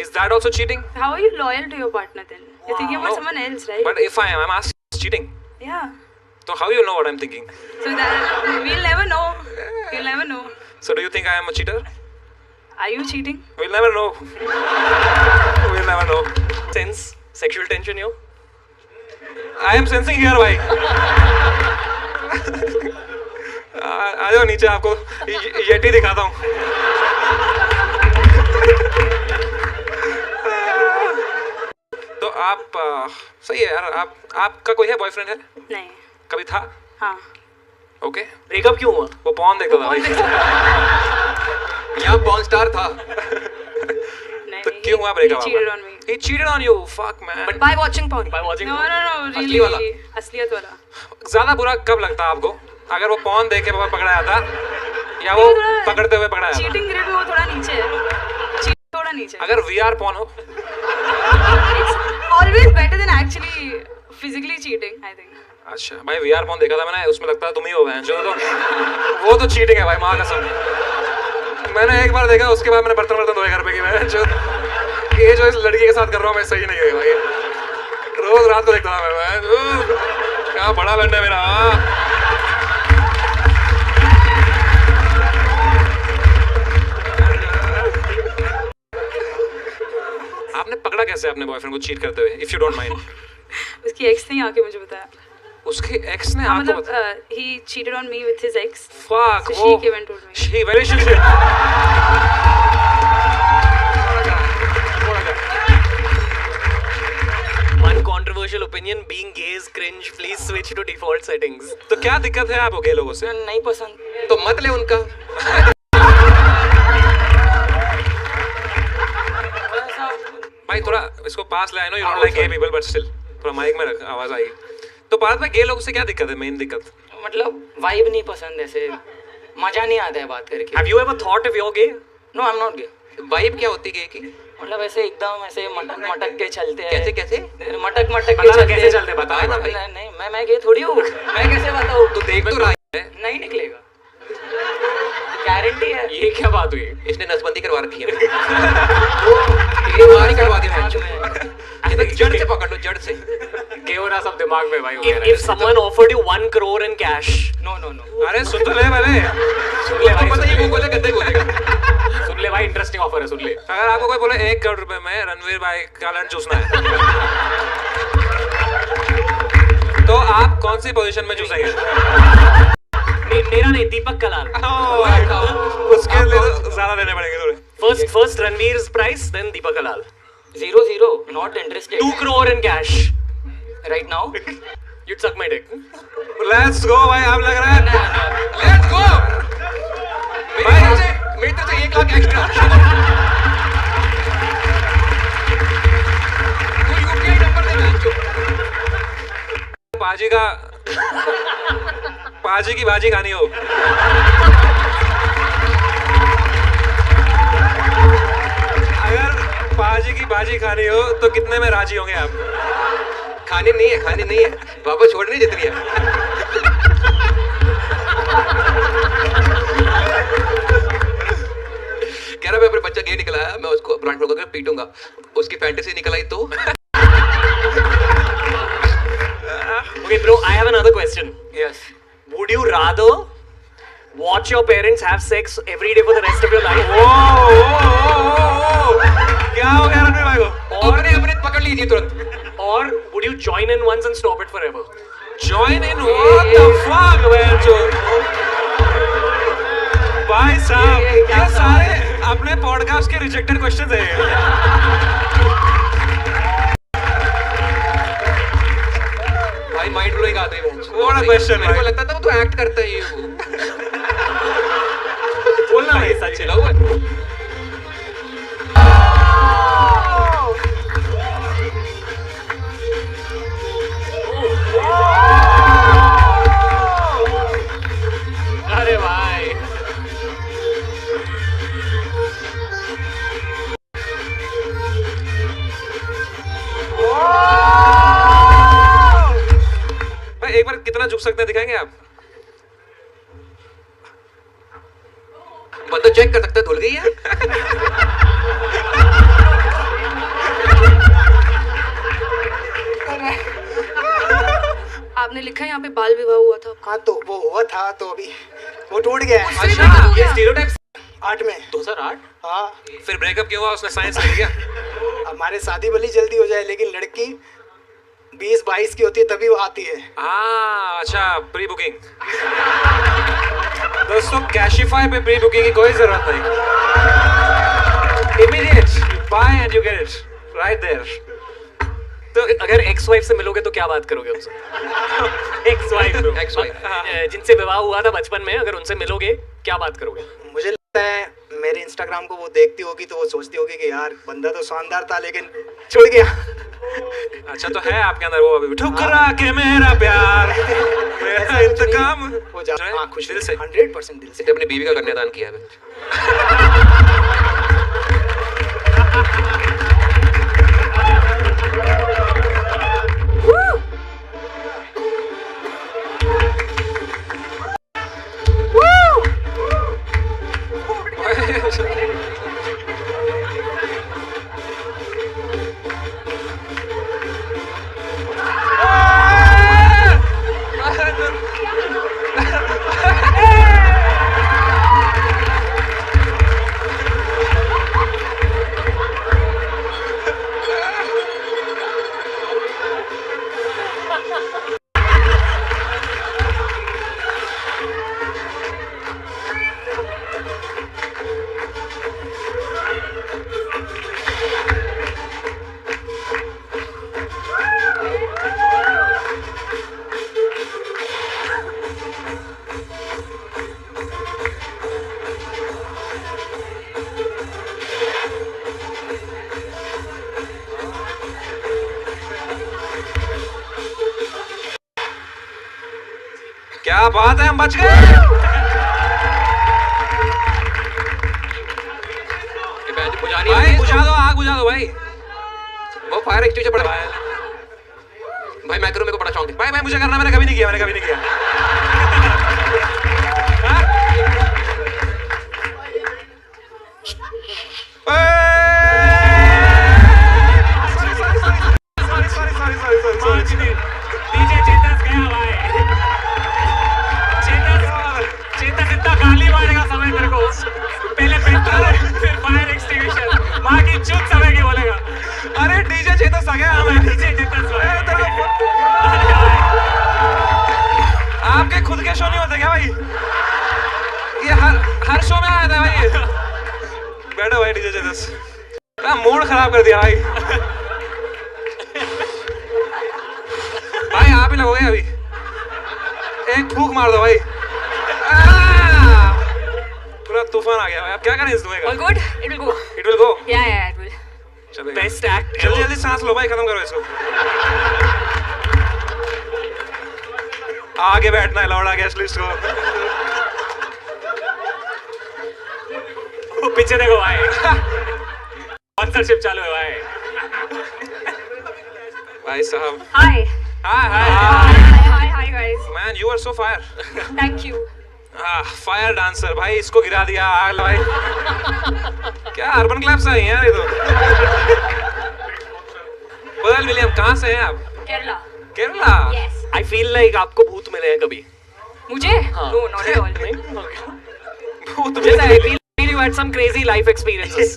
is that also cheating? How are you loyal to your partner then? You're thinking about someone else, right? But if I'm asked, it's cheating. Yeah. So how you know what I'm thinking? So that we'll never know. We'll never know. So do you think I am a cheater? Are you cheating? We'll never know. We'll never know. Sense sexual tension here? I am sensing here भाई। आ जाओ नीचे, आपको Yeti दिखाता हूँ। तो आप सही है यार। आपका कोई है बॉयफ्रेंड है? नहीं। कभी था? हाँ। ओके। ब्रेकअप क्यों हुआ? वो पॉर्न देखता था भाई। यहाँ पॉर्न स्टार था। तो क्यों हुआ breakup? He cheated on me. He cheated on you. Fuck man. But by watching porn. By watching No, porn? no, no. असली Really, वाला? असलियत वाला। ज्यादा बुरा कब लगता है आपको? अगर वो पॉर्न देख के पकड़ा जाता या वो पकड़ते हुए पकड़ा जाता? चीटिंग ग्रेड में वो थोड़ा नीचे है। थोड़ा नीचे। अगर VR पॉर्न हो? It's always better than actually physically cheating, I think. अच्छा भाई VR पॉर्न देखा था मैंने, उसमें लगता है तुम ही हो बहन जो, तो वो तो चीटिंग है भाई, माँ कसम। मैंने एक बार देखा, उसके बाद मैंने बर्तन धोए घर पे कि मैं जो ये जो इस लड़की के साथ कर रहा हूँ मैं सही नहीं है भाई। रोज रात को देखता था मैं क्या बड़ा लंड है मेरा। आपने पकड़ा कैसे अपने बॉयफ्रेंड को चीट करते हुए, इफ यू डोंट माइंड? उसकी एक्स ने आके मुझे बताया। उसके एक्स ने हाँ, आपको मतलब he cheated on me with his ex. Fuck, So वो she came and told me. she relationship. Uncontroversial opinion, being gay is cringe. Please switch to default settings. तो क्या दिक्कत है आपको गए लोगों से? नहीं पसंद। तो मत ले उनका। भाई थोड़ा इसको पास ले, I know you don't like gay people but still थोड़ा माइक में रख, आवाज आएगी। तो बात में गे लोगों से क्या दिक्कत है? मेन दिक्कत मतलब वाइब नहीं पसंद, ऐसे मजा नहीं आता है बात करके। Have you ever thought if you're gay? No, I am not gay. Vibe क्या होती है की? मतलब ऐसे एकदम ऐसे मटक मटक के चलते हैं। कैसे कैसे? मटक मटक के बताना चलते कैसे चलते, बताओ ना भाई। नहीं, मैं गे थोड़ी हूँ। मैं कैसे बताऊँ? तो देख तो रहा है, नहीं निकलेगा, गारंटी है। ये क्या बात हुई? इसने नसबंदी करवा रखी है। ये बाहर ही करवा दिया। जड़ से पकड़ लो, जड़ से। केवरा सब दिमाग में भाई। If someone offered you 1 crore in cash, No. अरे सुन तो ले पहले, सुन ले भाई, पता नहीं वो बोले गद्दे बोलेगा। सुन ले भाई, इंटरेस्टिंग ऑफर है, सुन ले। अगर आपको कोई बोले 1 करोड़ रुपए में रणवीर भाई का लंच चूसना है, तो आप कौन सी पोजीशन में चूसेंगे? मेरा नहीं, दीपक कलाल। उसके लिए ज्यादा देने पड़ेंगे थोड़े। First Ranveer's price, then Deepak Kalal. 0, not interested. 2 crore in cash. Right now? You'd suck my dick. Let's go भाई, आप लग रहा है लेट्स गो। मेरी तरफ से 1 लाख एक्स्ट्रा। तू यूपीआई नंबर दे बेंचो। पाजी की भाजी खानी हो, अगर पाजी की भाजी खानी हो तो कितने में राजी होंगे आप? खाने नहीं है, वापस छोड़ने जितनी है। कह रहा मैं अपने बच्चा गे निकला है, मैं उसको ब्रांड होकर पीटूंगा। उसकी फैंटेसी निकल आई तो। Okay, bro, I have another question. Yes. Would you rather watch your parents have sex every day for the rest of your life? क्या हो गया रणवीर भाई को? अपने पकड़ लीजिए तुरंत। Or would you join in once and stop it forever? Join in? What the fuck, man? भाई साहब, क्या सारे अपने पॉडकास्ट के रिजेक्टेड क्वेश्चंस हैं। भाई माइंड ब्लोइंग आते हैं। What a question, मेरे को भाई। लगता था वो तो एक्ट करता है ये वो। बोलना भाई, सच है। चिल्ला हुआ है। अरे भाई, भाई एक बार कितना झुक सकते हैं दिखाएंगे आप? बंदा चेक कर सकता है, धुल गई है। आपने लिखा है यहाँ पे बाल विवाह हुआ था। हाँ तो वो हुआ था, तो अभी वो टूट गया है। अच्छा, ये स्टीरियोटाइप्स 8 में। 2008? हाँ, फिर ब्रेकअप क्यों हुआ? उसने साइंस ले लिया। हमारे शादी भली जल्दी हो जाए, लेकिन लड़की 20-22 की होती है तभी वो आती है। हाँ, अच्छा, प्री बुकिंग। दोस्तों, कैशिफाई पे प्री बुकिंग की कोई जरूरत नहीं। Immediate buy and you get it right there. तो अगर एक्स वाइफ से मिलोगे तो क्या बात करोगे उनसे? एक्स वाइफ जिनसे विवाह हुआ था बचपन में, अगर उनसे मिलोगे क्या बात करोगे? मुझे लगता है मेरे इंस्टाग्राम को वो देखती होगी तो वो सोचती होगी कि यार बंदा तो शानदार था लेकिन छुड़ गया। अच्छा, तो है आपके अंदर वो अभी ठुकरा के मेरा प्यार, मेरा इंतकाम। वो जा हाँ, खुश दिल से। 100% दिल से। इसने अपनी बीवी का कन्यादान किया है। क्या बात है, हम बच गए। भाई बुझा दो, आग बुझा दो भाई। वो फायर एक्सटिंग्विशर पड़ा है। भाई मैं करूं, मेरे को बड़ा शौक है। भाई मुझे करना, मैंने कभी नहीं किया। आपके खुद के शो नहीं होते क्या भाई? ये हर शो में आया था भाई ये। बैठो भाई डीजे जस। मूड खराब कर दिया भाई। भाई आप ही लगोगे अभी। एक फूक मार दो भाई। पूरा तूफान आ गया भाई। अब क्या करें इस धुएं का? All good? It will go. It will go. Yeah, it will. चलो Best act जल्दी ever. जल्दी सांस लो भाई, खत्म करो इसको। आगे बैठना है लौड़ा गेस्ट लिस्ट को। वो पीछे देखो भाई, स्पॉन्सरशिप चालू है भाई। भाई साहब। Hi. Hi, hi. Hi guys. Man, you are so fire. Thank you. Fire dancer भाई, इसको गिरा दिया आग भाई। क्या अर्बन क्लब्स आई हैं यार ये तो। पर्ल विलियम कहाँ से हैं आप? Kerala. Kerala. Yes. I feel like आपको भूत मिले हैं कभी? मुझे? No, not at all. भूत Just I feel you had some crazy life experiences.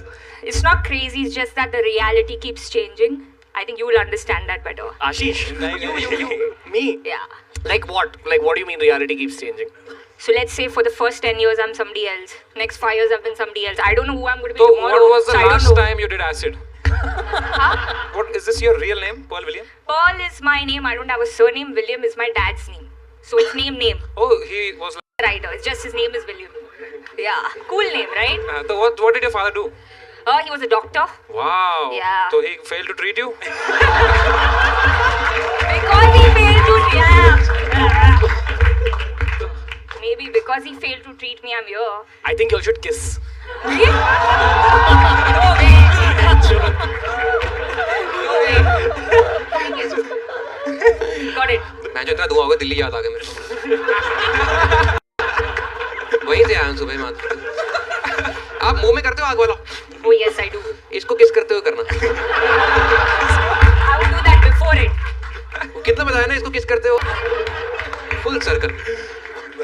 It's not crazy. It's just that the reality keeps changing. I think you will understand that better. Ashish, you, me? Yeah. Like what? Like what do you mean reality keeps changing? So let's say for the first 10 years I'm somebody else. Next 5 years I've been somebody else. I don't know who I'm going to be So tomorrow. what was the so I don't last know. time you did acid? What is this your real name? Pearl William? Pearl is my name. I don't have a surname. William is my dad's name. So it's name. Oh, he was like, Writer. It's just his name is William. Yeah. Cool name, right? so what did your father do? He was a doctor. Wow. Yeah. So he failed to treat you? Because he failed to Maybe because he failed to treat me, I'm here. I think you all should kiss. Really? No way. No way. Got it. मैं जो इतना धुआं होगा दिल्ली याद आ गया मेरे को। वहीं से आया हूँ सुबह में। आप मुंह में करते हो आग वाला? Oh yes, I do. इसको किस करते हुए करना? I would do that before it. कितना बताया ना इसको किस करते हो? Full circle.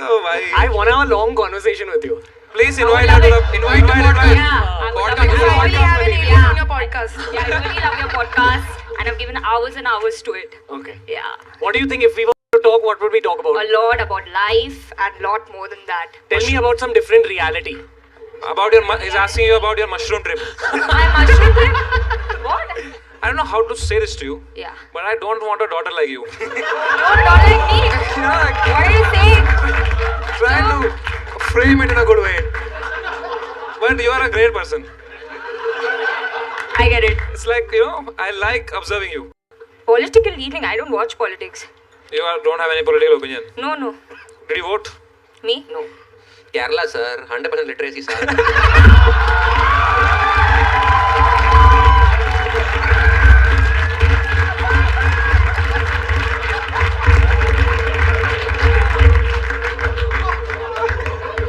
Oh भाई. I want to have a long conversation with you. Please invite her to the invite. Yeah, I would love it. Podcast. I really have an alien on your podcast. Yeah, I really love your podcast, and I've given hours and hours to it. Okay. Yeah, What do you think if we were to talk, what would we talk about? a lot about life and lot more than that. Tell me about some different reality. About your he's asking you about your mushroom trip. My mushroom trip? What? I don't know how to say this to you, Yeah. but I don't want a daughter like you. Don't like me. What are you saying? Trying to frame it in a good way. But you are a great person. I get it. It's like, you know, I like observing you. Political reading. I don't watch politics. You don't have any political opinion. No, no. Did you vote? Me? No. Kerala sir, 100% literacy sir.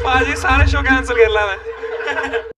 पाजी सारे show cancel कर ला मैं